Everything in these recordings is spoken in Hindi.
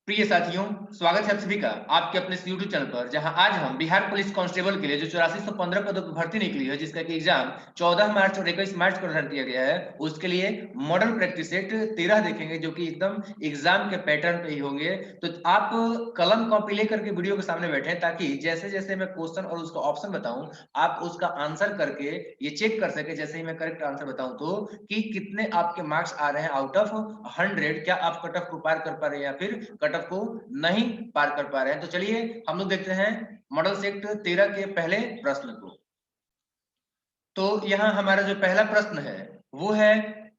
प्रिय साथियों, स्वागत है आप सभी का आपके अपने इस यूट्यूब चैनल पर, जहां आज हम बिहार पुलिस कांस्टेबल के लिए जो 8415 पदों की भर्ती निकली है, जिसका कि एग्जाम 14 मार्च और 21 मार्च को रन किया गया है, उसके लिए मॉडल प्रैक्टिस सेट 13 देखेंगे, जो कि एकदम एग्जाम के पैटर्न पे ही होंगे। तो आप कलम कॉपी लेकर के वीडियो के सामने बैठे, ताकि जैसे जैसे मैं क्वेश्चन और उसका ऑप्शन बताऊं, आप उसका आंसर करके ये चेक कर सके, जैसे ही मैं करेक्ट आंसर बताऊं तो, कि कितने आपके मार्क्स आ रहे हैं आउट ऑफ 100। क्या आप कट ऑफ को पार कर पा रहे हैं या फिर कट ऑफ को नहीं पार कर पा रहे हैं। तो चलिए हम लोग देखते हैं मॉडल सेट 13 के पहले प्रश्न को। तो यहाँ हमारा जो पहला प्रश्न है वो है,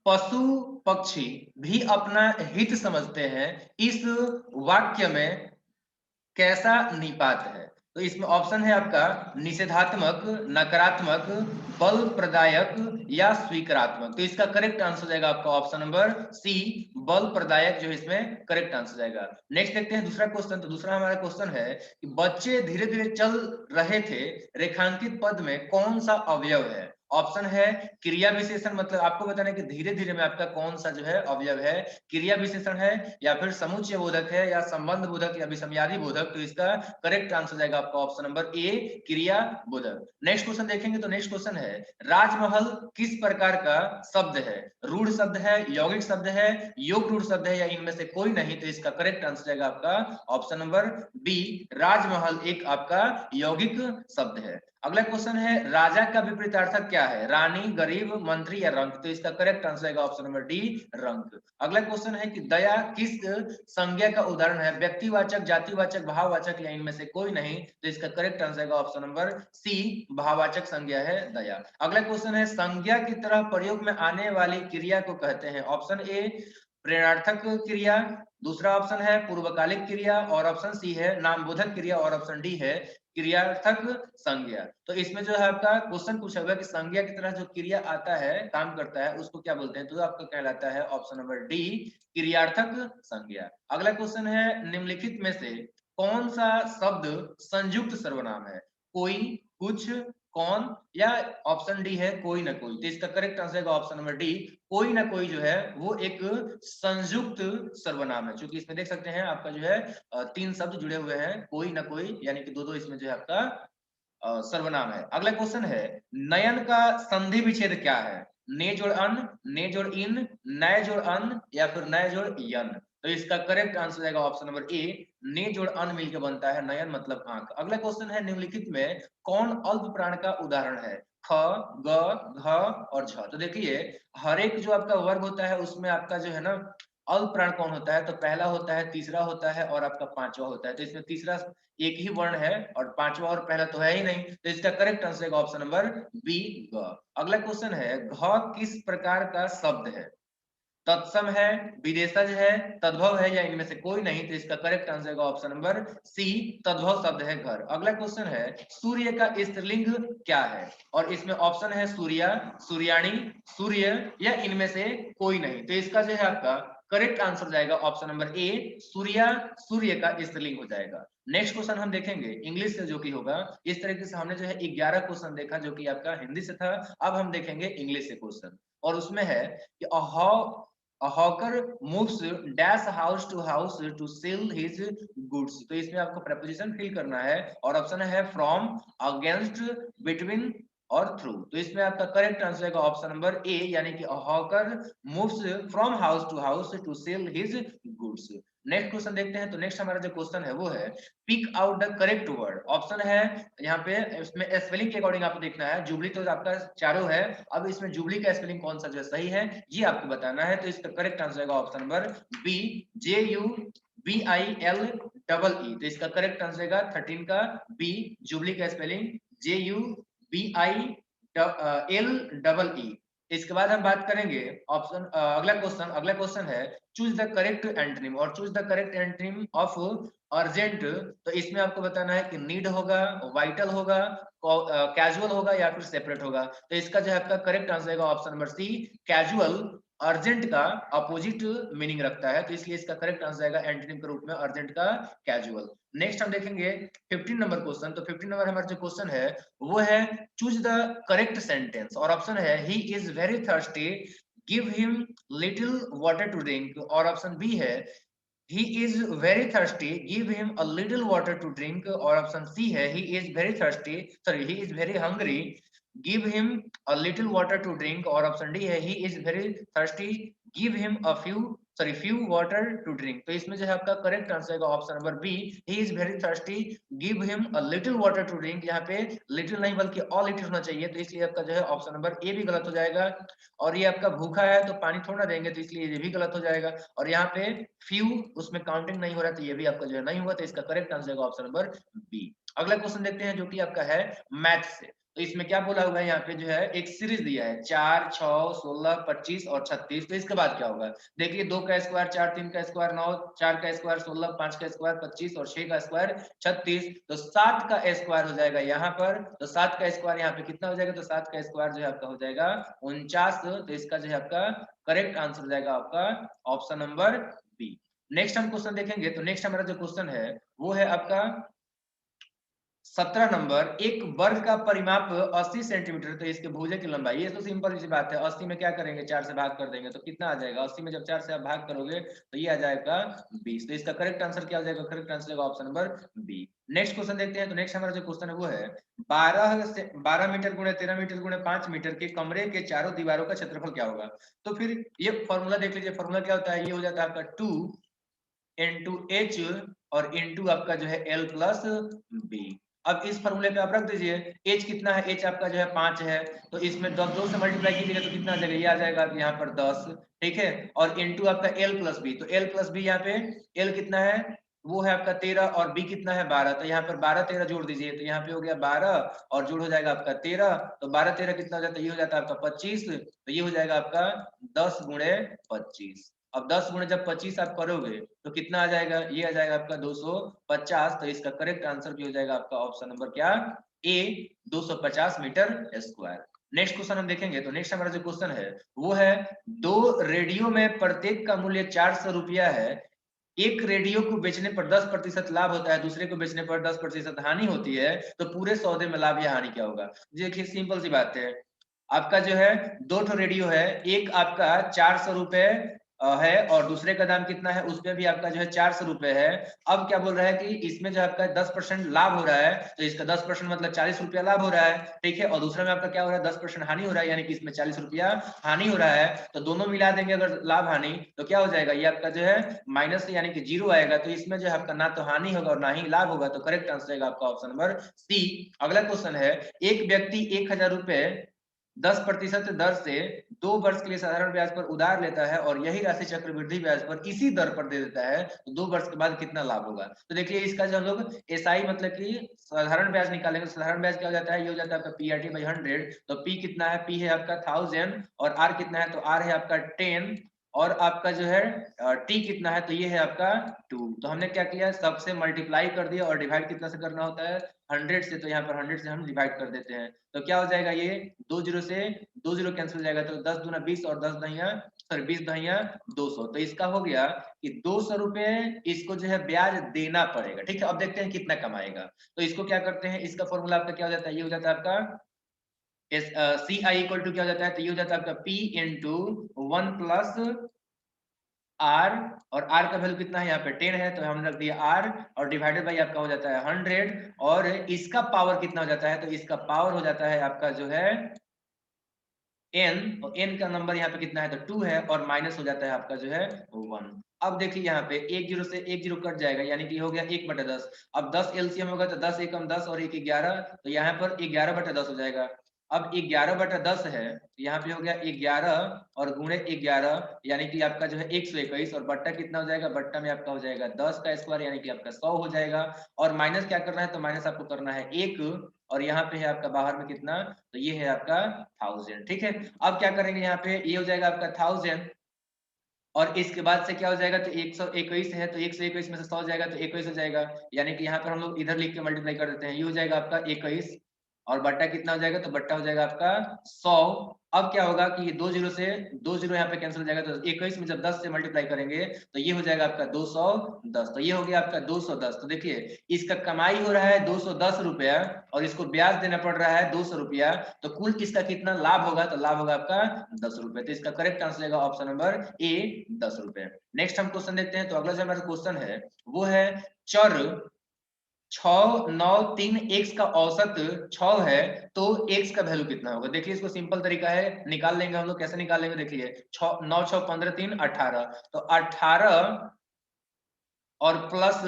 पशु पक्षी भी अपना हित समझते हैं, इस वाक्य में कैसा निपात है। तो इसमें ऑप्शन है आपका निषेधात्मक, नकारात्मक, बल प्रदायक या स्वीकारात्मक। तो इसका करेक्ट आंसर जाएगा आपका ऑप्शन नंबर सी, बल प्रदायक, जो इसमें करेक्ट आंसर जाएगा। नेक्स्ट देखते हैं दूसरा क्वेश्चन। तो दूसरा हमारा क्वेश्चन है कि बच्चे धीरे धीरे चल रहे थे, रेखांकित पद में कौन सा अवयव है। ऑप्शन है क्रिया विशेषण, मतलब आपको बताना है कि धीरे धीरे में आपका कौन सा जो है अवयव है, क्रिया विशेषण है या फिर समुच्चय बोधक है या संबंध बोधक या विषमयादि बोधक। तो इसका करेक्ट आंसर जाएगा आपका ऑप्शन नंबर ए, क्रिया बोधक। नेक्स्ट क्वेश्चन देखेंगे तो नेक्स्ट क्वेश्चन है, राजमहल किस प्रकार का शब्द है। रूढ़ शब्द है, यौगिक शब्द है, योग रूढ़ शब्द है या इनमें से कोई नहीं। तो इसका करेक्ट आंसर जाएगा आपका ऑप्शन नंबर बी, राजमहल एक आपका यौगिक शब्द है। अगला क्वेश्चन है, राजा का विपरीतार्थक क्या है। रानी, गरीब, मंत्री या रंक। तो इसका करेक्ट आंसर है ऑप्शन नंबर डी, रंक। अगला क्वेश्चन है कि दया किस संज्ञा का उदाहरण है। व्यक्तिवाचक, जातिवाचक, भाववाचक या इनमें से कोई नहीं। तो इसका करेक्ट आंसर है ऑप्शन नंबर सी, भाववाचक संज्ञा है दया। अगला क्वेश्चन है, संज्ञा की तरह प्रयोग में आने वाली क्रिया को कहते हैं। ऑप्शन ए प्रेरणार्थक क्रिया, दूसरा ऑप्शन है पूर्वकालिक क्रिया, और ऑप्शन सी है नामबोधक क्रिया, और ऑप्शन डी है क्रियार्थक संज्ञा। तो इसमें जो है आपका क्वेश्चन पूछा हुआ कि संज्ञा की तरह जो क्रिया आता है, काम करता है, उसको क्या बोलते हैं। तो आपका कहलाता है ऑप्शन नंबर डी, क्रियार्थक संज्ञा। अगला क्वेश्चन है, निम्नलिखित में से कौन सा शब्द संयुक्त सर्वनाम है। कोई, कुछ, कौन या ऑप्शन डी है कोई ना कोई। तो इसका करेक्ट आंसर है ऑप्शन नंबर डी, कोई ना कोई जो है वो एक संयुक्त सर्वनाम है। क्योंकि इसमें देख सकते हैं आपका जो है तीन शब्द जुड़े हुए हैं, कोई ना कोई, यानी कि दो दो इसमें जो है आपका सर्वनाम है। अगला क्वेश्चन है, नयन का संधि विच्छेद क्या है। ने जोड़ अन, ने जोड़ इन, नय जोड़ अन या फिर नय जोड़ यन। तो इसका करेक्ट आंसर आएगा ऑप्शन नंबर ए, ने जोड़ अन मिलकर बनता है नयन, मतलब आंख। अगला क्वेश्चन है, निम्नलिखित में कौन अल्प प्राण का उदाहरण है। ख, ग, घ और झ। तो देखिए हर एक जो आपका वर्ग होता है उसमें आपका जो है ना अल्प प्राण कौन होता है। तो पहला होता है, तीसरा होता है और आपका पांचवा होता है। तो इसमें तीसरा एक ही वर्ण है और पांचवा और पहला तो है ही नहीं। तो इसका करेक्ट आंसर है ऑप्शन नंबर बी, ग। अगला क्वेश्चन है, घ किस प्रकार का शब्द है। तत्सम है, विदेशज है, तद्भव है या इनमें से कोई नहीं। तो इसका करेक्ट आंसर है ऑप्शन नंबर सी, तद्भव शब्द है घर। अगला क्वेश्चन है, सूर्य का स्त्रीलिंग क्या है। और इसमें ऑप्शन है सूर्या, सूर्याणी, सूर्य या इनमें से कोई नहीं। तो इसका जो है आपका करेक्ट आंसर जाएगा ऑप्शन नंबर ए, सूर्या, सूर्य का स्त्रीलिंग हो जाएगा। नेक्स्ट क्वेश्चन हम देखेंगे इंग्लिश से, जो कि होगा इस तरीके से। हमने जो है 11 क्वेश्चन देखा जो कि आपका हिंदी से था। अब हम देखेंगे इंग्लिश से क्वेश्चन, और उसमें है कि A hawker moves dash house to sell his goods। तो इसमें आपको preposition फिल करना है और ऑप्शन है from, against, between और थ्रू। तो इसमें आपका करेक्ट आंसर है ऑप्शन नंबर ए, यानी कि hawker moves from house to sell his goods. Next question देखते हैं। तो नेक्स्ट हमारा जो क्वेश्चन है वो है, pick out the correct word. Option है यहाँ पे, इसमें स्पेलिंग के अकॉर्डिंग आपको देखना है। जुबली तो आपका चारों है, अब इसमें जुबली का स्पेलिंग कौन सा जो सही है ये आपको बताना है। तो इसका करेक्ट आंसर है ऑप्शन नंबर बी, JUBIL तो इसका करेक्ट आंसर है 13 का बी, जुबली का स्पेलिंग JUBILEE। इसके बाद हम बात करेंगे ऑप्शन अगला क्वेश्चन है, चूज द करेक्ट एंटोनिम। और choose the correct antonym of urgent. तो इसमें आपको बताना है कि नीड होगा, वाइटल होगा, कैजुअल होगा या फिर सेपरेट होगा। तो इसका जो है आपका करेक्ट आंसर है option number C, casual urgent का अपोजिट मीनिंग रखता है। तो इसलिए इसका करेक्ट आंसर आएगा एंटोनिम के रूप में अर्जेंट का कैजुअल। नेक्स्ट हम देखेंगे 15 नंबर क्वेश्चन। तो 15 नंबर हमारा जो क्वेश्चन है वो है, चूज द करेक्ट सेंटेंस। और ऑप्शन है, he is very thirsty, give him little water to drink. और ऑप्शन बी है, he is very thirsty, give him a little water to drink. और ऑप्शन सी है he is very thirsty, sorry he is very hungry, give him a little water to drink. और ऑप्शन डी है he is very thirsty, give him a few water to drink. तो इसमें जो है आपका करेक्ट आंसर है option number B, he is very thirsty, give him a little water to drink. यहाँ पे लिटिल नहीं बल्कि ऑल लिटिल होना चाहिए, तो इसलिए आपका जो है ऑप्शन नंबर ए भी गलत हो जाएगा। और ये आपका भूखा है तो पानी थोड़ा देंगे, तो इसलिए ये भी गलत हो जाएगा। और यहाँ पे फ्यू उसमें काउंटिंग नहीं हो रहा, तो ये भी आपका जो है नहीं हुआ, तो इसका करेक्ट आंसर है ऑप्शन नंबर बी। अगला क्वेश्चन देखते हैं जो कि आपका है मैथ से। तो इसमें क्या बोला हुआ है, यहाँ पे जो है एक सीरीज दिया है 4, 6, 16, 25 और 36। तो इसके बाद क्या होगा, देखिए 2 का स्क्वायर 4, 3 का स्क्वायर 9, 4 का स्क्वायर 16, 5 का स्क्वायर 25 और 6 का स्क्वायर 36। तो 7 का स्क्वायर हो जाएगा यहाँ पर, तो 7 का स्क्वायर यहाँ पे कितना हो जाएगा, तो 7 का स्क्वायर जो है आपका हो जाएगा 49। तो इसका जो है आपका करेक्ट आंसर हो जाएगा आपका ऑप्शन नंबर बी। नेक्स्ट हम क्वेश्चन देखेंगे, तो नेक्स्ट हमारा जो क्वेश्चन है वो है आपका 17 नंबर। एक वर्ग का परिमाप 80 सेंटीमीटर, तो इसके भुजा की लंबाई, ये तो सिंपल सी बात है, 80 में क्या करेंगे 4 से भाग कर देंगे, तो कितना आ जाएगा 80 में जब 4 से आप भाग करोगे तो ये आ जाएगा 20। तो इसका करेक्ट आंसर क्या हो जाएगा, करेक्ट आंसर होगा option number B. Next question देखते हैं, तो नेक्स्ट हमारा जो क्वेश्चन है वो है 12 मीटर गुणे 13 मीटर गुणे 5 मीटर के कमरे के चारों दीवारों का क्षेत्रफल क्या होगा। तो फिर ये फॉर्मूला देख लीजिए, फॉर्मूला क्या होता है, ये हो जाता है आपका 2 इंटू एच और इंटू आपका जो है एल प्लस बी। अब इस फॉर्मूले पे आप रख दीजिए, एच कितना है, एच आपका जो है 5 है, तो इसमें 10 2 से मल्टीप्लाई कीजिएगा तो कितना आ जाएगा, ये आ जाएगा यहाँ पर 10, ठीक है। और इंटू आपका एल प्लस बी, तो एल प्लस बी यहाँ पे एल कितना है, वो है आपका 13 और बी कितना है 12, तो यहाँ पर 12 13 जोड़ दीजिए, तो यहाँ पे हो गया 12 और जोड़ हो जाएगा आपका 13, तो 12 13 कितना हो जाता है, ये हो जाता है आपका 25, तो ये हो जाएगा आपका 10 गुणे 25। अब 10 गुणे जब 25 आप करोगे तो कितना आ जाएगा, ये आ जाएगा आपका 250। तो इसका करेक्ट आंसर भी हो जाएगा आपका ऑप्शन नंबर क्या, ए, 250 मीटर स्क्वायर। नेक्स्ट क्वेश्चन हम देखेंगे, तो नेक्स्ट हमारा जो क्वेश्चन है वो है दो रेडियो में प्रत्येक का मूल्य 400 रुपया है, एक रेडियो को बेचने पर 10% लाभ होता है, दूसरे को बेचने पर 10% हानि होती है, तो पूरे सौदे में लाभ या हानि क्या होगा। देखिए सिंपल सी बात है, आपका जो है दो ठो रेडियो है, एक आपका 400 रुपए है और दूसरे का दाम कितना है, उसमें भी आपका जो है 400 रुपए है। अब क्या बोल रहा है कि इसमें जो आपका 10% लाभ हो रहा है, तो इसका 10% मतलब 40 रुपया लाभ हो रहा है, ठीक है। और दूसरा में आपका क्या हो रहा है, 10% हानि हो रहा है, यानी कि इसमें 40 रुपया हानि हो रहा है। तो दोनों मिला देंगे अगर लाभ हानि, तो क्या हो जाएगा, ये आपका जो है माइनस यानी कि जीरो आएगा, तो इसमें जो है आपका ना तो हानि होगा और ना ही लाभ होगा, तो करेक्ट आंसर आएगा आपका ऑप्शन नंबर सी। अगला क्वेश्चन है, एक व्यक्ति 1000 रुपए 10% दर से 2 वर्ष के लिए साधारण ब्याज पर उधार लेता है और यही राशि चक्रवृद्धि ब्याज पर इसी दर पर दे देता है, तो 2 वर्ष के बाद कितना लाभ होगा। तो देखिए इसका जो हम लोग एसआई मतलब कि साधारण ब्याज निकालेंगे, साधारण ब्याज क्या हो जाता है, ये हो जाता है आपका पीआरटी बाई 100। तो पी कितना है, पी है आपका 1000 और आर कितना है, तो आर है आपका 10 और आपका जो है टी कितना है, तो ये है आपका 2। तो हमने क्या किया, सबसे मल्टीप्लाई कर दिया और डिवाइड कितना से करना होता है, 100 से, तो यहाँ पर 100 से हम डिवाइड कर देते हैं, तो क्या हो जाएगा, ये 2 जीरो से 2 जीरो कैंसिल हो जाएगा, तो 10 दूना 20 और 10 दहिया सॉरी 20 दहिया 200। तो इसका हो गया कि 200 रुपए इसको जो है ब्याज देना पड़ेगा, ठीक है। अब देखते हैं कितना कमाएगा, तो इसको क्या करते हैं, इसका फॉर्मूला आपका क्या हो जाता है, ये हो जाता है आपका सी आई इक्वल टू क्या हो जाता है, तो ये हो जाता है आपका पी इंटू 1 प्लस आर, और आर का वैल्यू कितना है, यहाँ पे 10 है, तो हमने रख दिया आर और डिवाइडेड बाई आपका हो जाता है 100, और इसका पावर कितना हो जाता है, तो इसका पावर हो जाता है आपका जो है n, और n का नंबर यहाँ पे कितना है, तो 2 है, और माइनस हो जाता है आपका जो है 1। अब देखिए यहाँ पे एक जीरो से एक जीरो कट जाएगा, यानी कि हो गया 1/10। अब 10 एलसीएम होगा तो 10 एकम 10 और 1 11, तो यहाँ पर 11/10 हो जाएगा। अब 11/10 है, तो यहाँ पे हो गया 11 और गुणे 11, यानी कि आपका जो है 121, और बट्टा कितना हो जाएगा, बट्टा में आपका हो जाएगा 10 का स्क्वायर, यानी कि आपका 100 हो जाएगा। और माइनस क्या करना है, तो माइनस आपको करना है 1, और यहाँ पे है आपका बाहर में कितना, तो ये है आपका 1000, ठीक है। अब क्या करेंगे, यहाँ पे ये हो जाएगा आपका 1000 और इसके बाद से क्या हो जाएगा, तो 121 है, तो 121 में से 100 जाएगा तो 21 हो जाएगा, यानी कि यहाँ पर हम लोग इधर लिख के मल्टीप्लाई कर देते हैं, ये हो जाएगा आपका 21 और बट्टा कितना हो जाएगा, तो बट्टा हो जाएगा आपका 100। अब क्या होगा कि ये 2 जीरो से 2 जीरो यहाँ पे कैंसिल हो जाएगा, तो 21 में जब 10 से मल्टीप्लाई करेंगे तो ये हो जाएगा आपका 210। तो ये हो गया आपका 210। तो देखिए इसका कमाई हो रहा है 210 रुपया और इसको ब्याज देना पड़ रहा है 200 रुपया, तो कुल इसका कितना लाभ होगा, तो लाभ होगा आपका 10 रुपए। तो इसका करेक्ट आंसर रहेगा ऑप्शन नंबर ए, 10 रुपए। नेक्स्ट हम क्वेश्चन देखते हैं। तो अगला जो हमारा क्वेश्चन है वो है चर 693 x का औसत 6 है तो x का वैल्यू कितना होगा। देखिए इसको सिंपल तरीका है, निकाल लेंगे हम लोग। कैसे निकालेंगे, देखिए 9 6 15 3 18, तो 18 और प्लस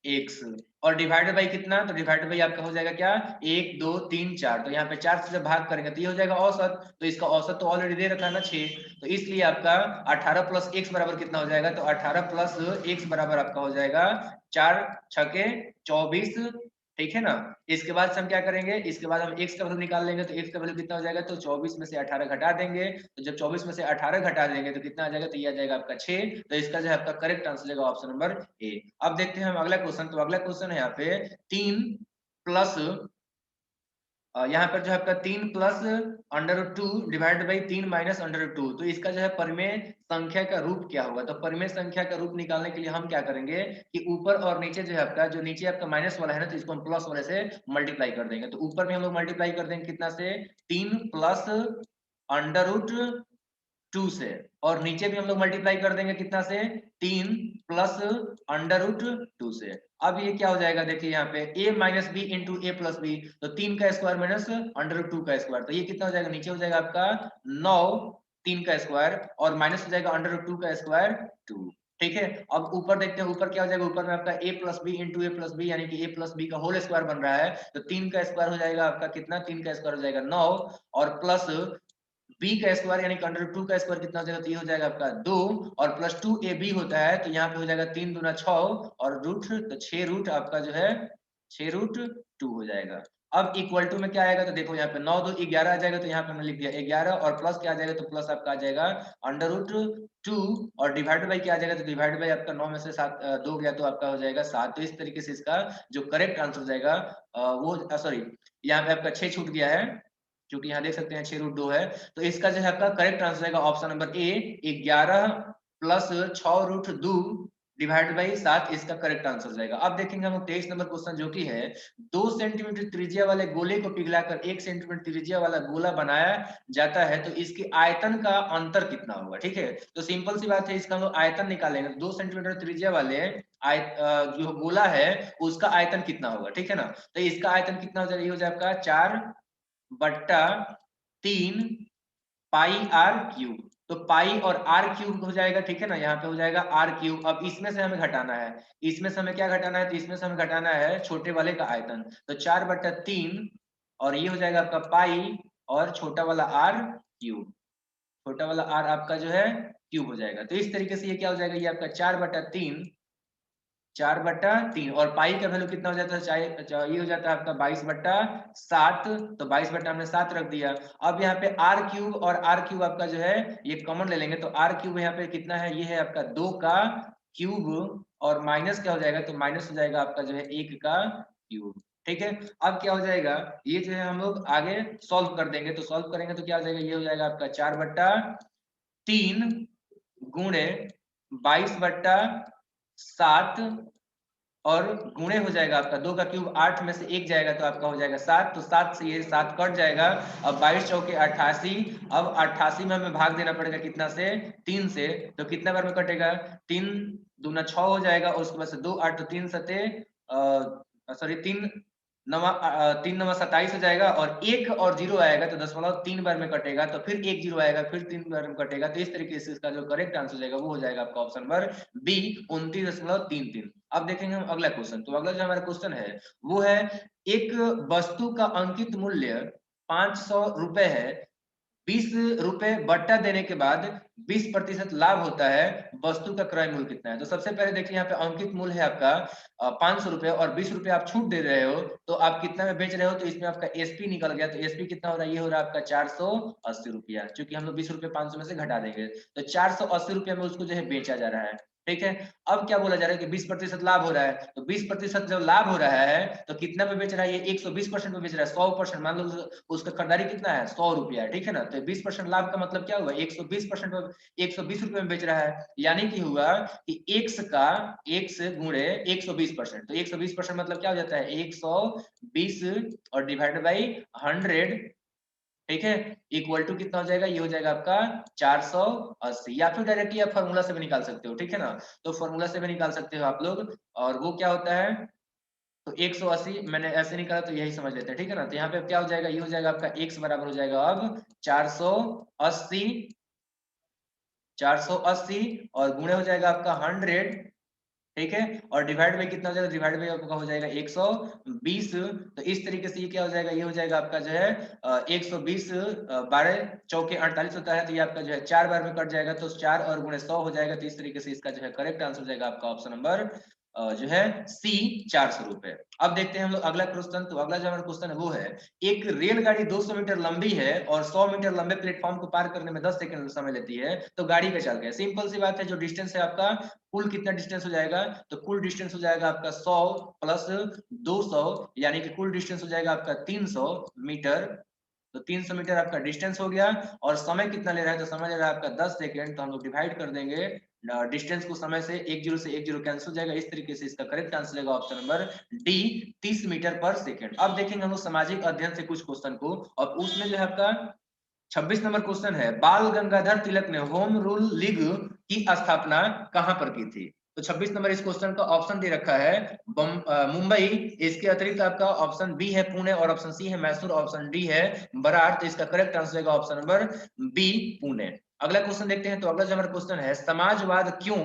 एक्स और डिवाइडेड बाई कितना, तो डिवाइडेड बाई आपका हो जाएगा क्या, 1 2 3 4। तो यहाँ पे 4 से जब भाग करेंगे तो ये हो जाएगा औसत, तो इसका औसत तो ऑलरेडी दे रखा है ना 6, तो इसलिए आपका 18 प्लस एक्स बराबर कितना हो जाएगा, तो 18 प्लस एक्स बराबर आपका हो जाएगा 4 छके 24। ठीक है ना। इसके बाद से हम क्या करेंगे, इसके बाद हम x का वैल्यू निकाल लेंगे। तो x का वैल्यू कितना हो जाएगा, तो 24 में से 18 घटा देंगे। तो जब 24 में से 18 घटा देंगे तो कितना आ जाएगा, तो ये आ जाएगा आपका 6। तो इसका जो है आपका करेक्ट आंसर जाएगा ऑप्शन नंबर ए। अब देखते हैं हम अगला क्वेश्चन। तो अगला क्वेश्चन है यहाँ पे 3 प्लस यहाँ पर जो है आपका 3 प्लस √2 डिवाइड बाई 3 माइनस √2। तो इसका जो है परिमेय संख्या का रूप क्या होगा। तो परिमेय संख्या का रूप निकालने के लिए हम क्या करेंगे कि ऊपर और नीचे जो है आपका, जो नीचे आपका माइनस वाला है ना, तो इसको हम प्लस वाले से मल्टीप्लाई कर देंगे। तो ऊपर में हम लोग मल्टीप्लाई कर देंगे कितना से, 3 प्लस √2 से, और नीचे भी हम लोग मल्टीप्लाई कर देंगे कितना से, 3 प्लस √2 से। अब ये क्या हो जाएगा, देखिए यहाँ पे a minus B into A plus B, तो 3 का स्क्वायर माइनस √2 का स्क्वायर, तो ये कितना हो जाएगा, नीचे हो जाएगा आपका 9 3 का स्क्वायर और माइनस हो जाएगा √2 का स्क्वायर 2। ठीक है। अब ऊपर देखते हैं, ऊपर क्या हो जाएगा, ऊपर में आपका a plus B into A plus B, यानी कि a प्लस बी का होल स्क्वायर बन रहा है। तो 3 का स्क्वायर हो जाएगा आपका कितना, 3 का स्क्वायर हो जाएगा 9 और प्लस b का स्क्वायर यानी √2 का स्क्वायर कितना हो जाएगा, तो ये हो जाएगा आपका 2 और प्लस 2ab होता है, तो यहाँ पे हो जाएगा 3 दूना 6 और रूट, तो 6 रूट आपका जो है 6√2 हो जाएगा। अब इक्वल टू में क्या आएगा, तो देखो यहाँ पे 9 2 11 आ जाएगा, तो यहाँ पे हमने लिख दिया 11 और प्लस क्या आ जाएगा, तो प्लस आपका आ जाएगा √2 और डिवाइड बाई क्या आ जाएगा, तो डिवाइड बाई आपका 9 में से 7 2 गया तो आपका हो जाएगा 7। तो इस तरीके से इसका जो करेक्ट आंसर हो जाएगा वो सॉरी यहाँ पे आपका 6 छूट गया है, क्योंकि यहाँ देख सकते हैं 6√2 है। तो इसका जो है आपका करेक्ट आंसर रहेगा option number A, 11 plus 6√2 divide by 7, इसका करेक्ट आंसर जाएगा। अब देखेंगे हम 23 नंबर क्वेश्चन, जो कि है 2 सेंटीमीटर त्रिज्या वाले गोले को पिघलाकर 1 सेंटीमीटर त्रिज्या वाला गोला बनाया जाता है, तो इसके आयतन का अंतर कितना होगा। ठीक है, तो सिंपल सी बात है, इसका हम लोग आयतन निकालेंगे। 2 सेंटीमीटर त्रिज्या वाले जो गोला है उसका आयतन कितना होगा। ठीक है ना, तो इसका आयतन कितना हो जाएगा, ये हो जाएगा आपका 4/3 पाई आर क्यूब। तो पाई और आर क्यूब हो जाएगा। ठीक है ना, यहाँ पे हो जाएगा आर क्यूब। अब इसमें से हमें घटाना है, इसमें से हमें क्या घटाना है, तो इसमें से हमें घटाना है छोटे वाले का आयतन। तो 4/3 और ये हो जाएगा आपका पाई और छोटा वाला आर क्यूब, छोटा वाला आर आपका जो है क्यूब हो जाएगा। तो इस तरीके से ये क्या हो जाएगा, ये आपका 4/3 और पाई का वैल्यू कितना हो जाता है, ये हो जाता है आपका 22/7। तो 22 हमने 7 रख दिया। अब यहाँ पे आर क्यूब और आर क्यूब आपका जो है ये कॉमन ले लेंगे, तो आर क्यूब यहाँ पे कितना है, ये है आपका 2 का क्यूब और माइनस क्या हो जाएगा, तो माइनस हो जाएगा आपका जो है 1 का क्यूब। ठीक है। अब क्या हो जाएगा, ये जो है हम लोग आगे सॉल्व कर देंगे। तो सॉल्व करेंगे तो क्या हो जाएगा, ये हो जाएगा आपका 4/3 गुणे 22/7 और गुणे हो जाएगा आपका 2 का क्यूब 8 में से 1 जाएगा तो आपका हो जाएगा 7। तो 7 से ये 7 कट जाएगा। अब 22 चौके 88। अब 88 में हमें भाग देना पड़ेगा कितना से, 3 से। तो कितना बार में कटेगा, 3 दूना 6 हो जाएगा और उसके बाद से 2 8 तो 3 सते सॉरी 3 नवा 3 नवा 27 हो जाएगा और 1 और 0 आएगा तो 0.3 बार में कटेगा। तो फिर 1 0 आएगा, फिर 3 बार में कटेगा। तो इस तरीके से इसका जो करेक्ट आंसर हो जाएगा वो हो जाएगा आपका ऑप्शन नंबर बी, 29.33। अब देखेंगे हम अगला क्वेश्चन। तो अगला जो हमारा क्वेश्चन है वो है, एक वस्तु का अंकित मूल्य 500 रुपए है, 20 रुपए बट्टा देने के बाद 20% लाभ होता है, वस्तु का क्रय मूल्य कितना है। तो सबसे पहले देखिए यहाँ पे अंकित मूल्य है आपका 500 रुपए और 20 रुपए आप छूट दे रहे हो, तो आप कितना में बेच रहे हो, तो इसमें आपका एसपी निकल गया। तो एसपी कितना हो रहा है, ये हो रहा है आपका 480 रुपया, क्योंकि हम लोग 20 रुपए 500 में से घटा देंगे, तो 480 रुपया में उसको जो है बेचा जा रहा है। ठीक है। अब क्या बोला जा रहा है कि 20% लाभ हो रहा है, तो 20% जब लाभ हो रहा है तो कितना पे बेच रहा है, ये 120% पे बेच रहा है, 100%। मान लो उसका खरीदारी कितना है, 100 रुपया है, ठीक है ना। तो 20% लाभ का मतलब क्या हुआ, 120% पे 120 रुपये में बेच रहा है, यानी कि हुआ कि x गुणे 120%, तो 120% मतलब क्या हो जाता है 120 और डिवाइड बाई 100, ठीक है, इक्वल टू कितना हो जाएगा, ये हो जाएगा आपका 480, या फिर डायरेक्टली आप फॉर्मूला से भी निकाल सकते हो, ठीक है ना। तो फॉर्मूला से भी निकाल सकते हो आप लोग, और वो क्या होता है, तो 180 मैंने ऐसे निकाला तो यही समझ लेते हैं, ठीक है ना। तो यहाँ पे क्या हो जाएगा, ये हो जाएगा आपका x बराबर हो जाएगा अब 480, 480 और गुणे हो जाएगा आपका 100, ठीक है, और डिवाइड बाई कितना हो जाएगा, डिवाइड बाई आपका हो जाएगा 120। तो इस तरीके से ये क्या हो जाएगा, ये हो जाएगा आपका जो है 120, 12 चौके 48 होता है, तो ये आपका जो है 4 बार में कट जाएगा, तो 4 और गुणे 100 हो जाएगा। तो इस तरीके से इसका जो है करेक्ट आंसर हो जाएगा आपका ऑप्शन नंबर जो है सी, 400 रुपए। अब देखते हैं हम लोग अगला क्वेश्चन। तो अगला जो हमारा क्वेश्चन है वो है, एक रेलगाड़ी 200 मीटर लंबी है और 100 मीटर लंबे प्लेटफॉर्म को पार करने में 10 सेकंड समय लेती है, तो गाड़ी का चालक है। सिंपल सी बात है, जो डिस्टेंस है आपका कुल कितना डिस्टेंस हो जाएगा, तो कुल डिस्टेंस हो जाएगा आपका 100 प्लस 200, यानी कि कुल डिस्टेंस हो जाएगा आपका 300 मीटर। तो 300 मीटर आपका डिस्टेंस हो गया, और समय कितना ले रहा है, तो समय ले रहा है आपका 10 सेकेंड। तो हम लोग डिवाइड कर देंगे डिस्टेंस को समय से, 10 से 10 कैंसिल हो जाएगा। इस तरीके से इसका करेक्ट आंसर रहेगा ऑप्शन नंबर डी, 30 मीटर पर सेकेंड। अब देखेंगे हम लोग सामाजिक अध्ययन से कुछ क्वेश्चन को, और उसमें जो है आपका 26 नंबर क्वेश्चन है, बाल गंगाधर तिलक ने होम रूल लीग की स्थापना कहां पर की थी। तो 26 नंबर इस क्वेश्चन का ऑप्शन दे रखा है मुंबई, इसके अतिरिक्त आपका ऑप्शन बी है पुणे, और ऑप्शन सी है मैसूर, ऑप्शन डी है बरार। तो इसका करेक्ट आंसर रहेगा ऑप्शन नंबर बी, पुणे। अगला क्वेश्चन देखते हैं। तो अगला जो हमारा क्वेश्चन है, समाजवाद क्यों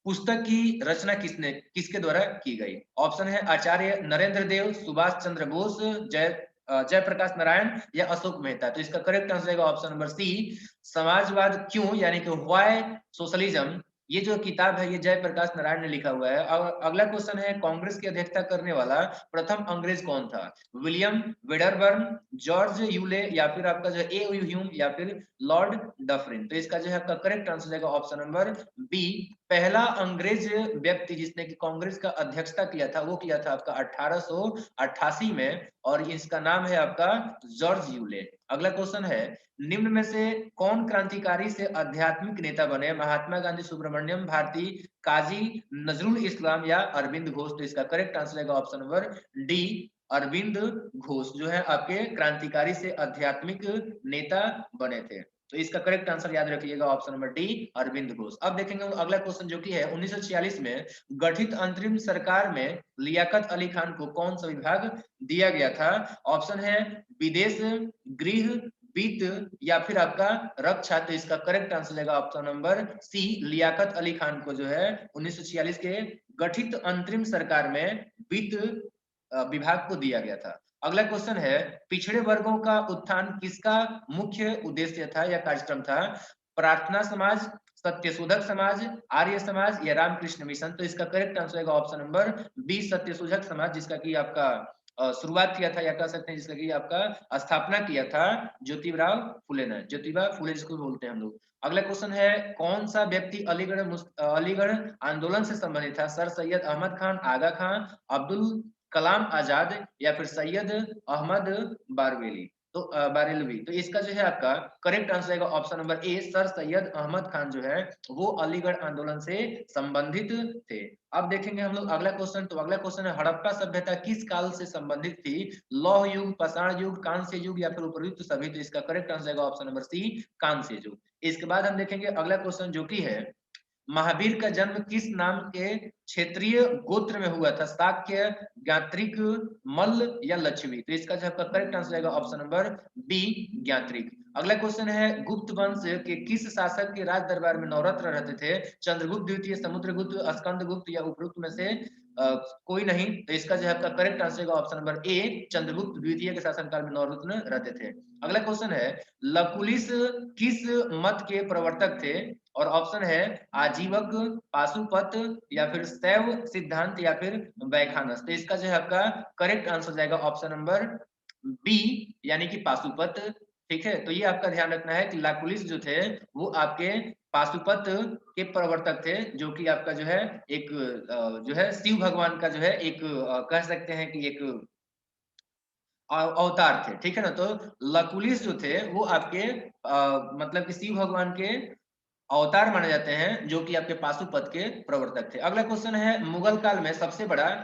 पुस्तक की रचना किसके द्वारा की गई। ऑप्शन है आचार्य नरेंद्र देव, सुभाष चंद्र बोस, जयप्रकाश नारायण या अशोक मेहता। तो इसका करेक्ट आंसर रहेगा ऑप्शन नंबर सी, समाजवाद क्यों, यानी कि व्हाई सोशलिज्म। ये जो किताब है ये जयप्रकाश नारायण ने लिखा हुआ है। और अगला क्वेश्चन है, कांग्रेस की अध्यक्षता करने वाला प्रथम अंग्रेज कौन था। विलियम वेडरबर्न, जॉर्ज यूले, या फिर आपका जो ए ह्यूम, या फिर लॉर्ड डफरिन। तो इसका जो है आपका करेक्ट आंसर रहेगा ऑप्शन नंबर बी, पहला अंग्रेज व्यक्ति जिसने कि कांग्रेस का अध्यक्षता किया था वो किया था आपका 1888 में, और इसका नाम है आपका जॉर्ज यूले। अगला क्वेश्चन है, निम्न में से कौन क्रांतिकारी से आध्यात्मिक नेता बने, महात्मा गांधी, सुब्रमण्यम भारती, काजी नजरुल इस्लाम या अरविंद घोष। तो इसका करेक्ट आंसर रहेगा option number D, Arvind Ghosh जो है आपके क्रांतिकारी से आध्यात्मिक नेता बने थे। तो इसका करेक्ट आंसर याद रखिएगा option number D, Arvind Ghosh. अब देखेंगे अगला क्वेश्चन जो कि है 1946 में गठित अंतरिम सरकार में लियाकत अली खान को कौन सा विभाग दिया गया था। ऑप्शन है विदेश, गृह, वित्त, या फिर आपका रक्षा। तो इसका करेक्ट आंसर रहेगा option number C, Liaquat Ali Khan को जो है 1946 के गठित अंतरिम सरकार में वित्त विभाग को दिया गया था। अगला क्वेश्चन है, पिछड़े वर्गों का उत्थान किसका मुख्य उद्देश्य था या कार्यक्रम था। प्रार्थना समाज, सत्यशोधक समाज, आर्य समाज या रामकृष्ण मिशन। तो इसका करेक्ट आंसर रहेगा option number B, Satyashodhak Samaj, जिसका कि आपका शुरुआत किया था, या कह सकते हैं जिसका कि आपका स्थापना किया था ज्योतिराव फुले ने, ज्योतिबा फुले जिसको बोलते हैं हम लोग। अगला क्वेश्चन है, कौन सा व्यक्ति अलीगढ़ आंदोलन से संबंधित था। सर सैयद अहमद खान, आगा खान, अब्दुल कलाम आजाद, या फिर सैयद अहमद बारवेली। तो बारेलवी। तो इसका जो है आपका करेक्ट आंसर रहेगा option number A, sir Syed Ahmad Khan जो है वो अलीगढ़ आंदोलन से संबंधित थे। अब देखेंगे हम लोग अगला क्वेश्चन। तो अगला क्वेश्चन है, हड़प्पा सभ्यता किस काल से संबंधित थी। लौह युग, पाषाण युग, कांस्य युग, या फिर उपयुक्त सभी। तो इसका करेक्ट आंसर रहेगा ऑप्शन नंबर सी, कांस्य युग। इसके बाद हम देखेंगे अगला क्वेश्चन जो कि है, महावीर का जन्म किस नाम के क्षेत्रीय गोत्र में हुआ था। शाक्य, ज्ञात्रिक, मल्ल या लक्ष्मी। तो इसका जो आपका करेक्ट आंसर रहेगा ऑप्शन नंबर बी, ज्ञात्रिक। अगला क्वेश्चन है, गुप्त वंश के किस शासक के राज दरबार में नवरत्न रहते थे। चंद्रगुप्त द्वितीय, समुद्रगुप्त, स्कंदगुप्त या उपरोक्त में से कोई नहीं। तो इसका जो है आपका करेक्ट आंसर रहेगा ऑप्शन नंबर ए, चंद्रगुप्त द्वितीय के शासनकाल में नवरत्न रहते थे। अगला क्वेश्चन है, लकुलिस किस मत के प्रवर्तक थे। और ऑप्शन है आजीवक, पाशुपत, या फिर शैव सिद्धांत, या फिर वैखानस। तो इसका जो है आपका करेक्ट आंसर जाएगा ऑप्शन नंबर बी, यानी कि पाशुपत ठीक है, तो ये आपका ध्यान रखना है कि लाकुलिस जो थे वो आपके पाशुपत के प्रवर्तक थे, जो कि आपका जो है एक जो है शिव भगवान का जो है एक कह सकते हैं कि एक अवतार थे, ठीक है ना। तो लकुलिस जो थे वो आपके मतलब कि शिव भगवान के अवतार माने जाते हैं, जो कि आपके पाशुपत के प्रवर्तक थे। अगला क्वेश्चन है मुगल काल में सबसे बड़ा,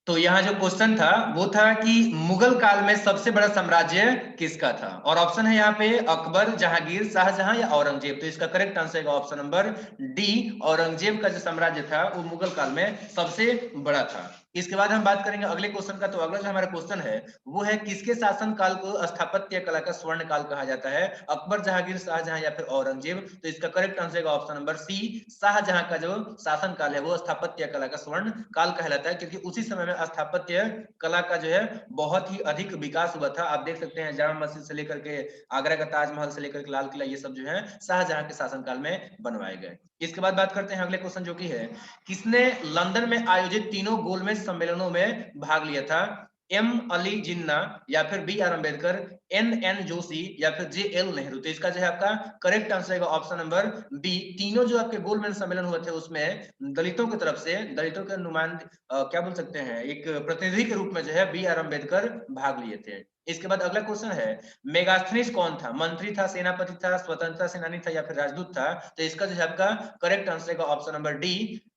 तो यहाँ जो क्वेश्चन था वो था कि मुगल काल में सबसे बड़ा साम्राज्य किसका था, और ऑप्शन है यहाँ पे अकबर, जहांगीर, शाहजहां या औरंगजेब। तो इसका करेक्ट आंसर है ऑप्शन नंबर डी, औरंगजेब का जो साम्राज्य था वो मुगल काल में सबसे बड़ा था। इसके बाद हम बात करेंगे अगले क्वेश्चन का। तो अगला जो हमारा क्वेश्चन है वो है किसके शासन काल को स्थापत्य कला का स्वर्ण काल कहा जाता है, अकबर, जहांगीर, शाहजहां या फिर औरंगजेब। तो इसका करेक्ट आंसर है ऑप्शन नंबर सी, शाहजहां का जो शासन काल है वो स्थापत्य कला का स्वर्ण काल कहलाता है, क्योंकि उसी समय में स्थापत्य कला का जो है बहुत ही अधिक विकास हुआ था। आप देख सकते हैं जामा मस्जिद से लेकर के आगरा का ताजमहल से लेकर के लाल किला, ये सब जो है शाहजहां के शासनकाल में बनवाए गए। इसके बाद बात करते हैं अगले क्वेश्चन जो कि है किसने लंदन में आयोजित तीनों गोलमेज सम्मेलनों में भाग लिया था, एम अली जिन्ना या फिर B R Ambedkar, N N Joshi या फिर जे एल नेहरू। तो इसका जो है आपका करेक्ट आंसर है ऑप्शन नंबर बी, तीनों जो आपके गोलमेज सम्मेलन हुए थे उसमें दलितों की तरफ से, दलितों के नुमाइंद क्या बोल सकते हैं, एक प्रतिनिधि के रूप में जो है बी आर अम्बेडकर भाग लिए थे। इसके बाद अगला क्वेश्चन है मेगास्थनीज कौन था, मंत्री था, सेनापति था, स्वतंत्रता सेनानी था या फिर राजदूत था। तो इसका जो है आपका करेक्ट आंसर है ऑप्शन नंबर डी,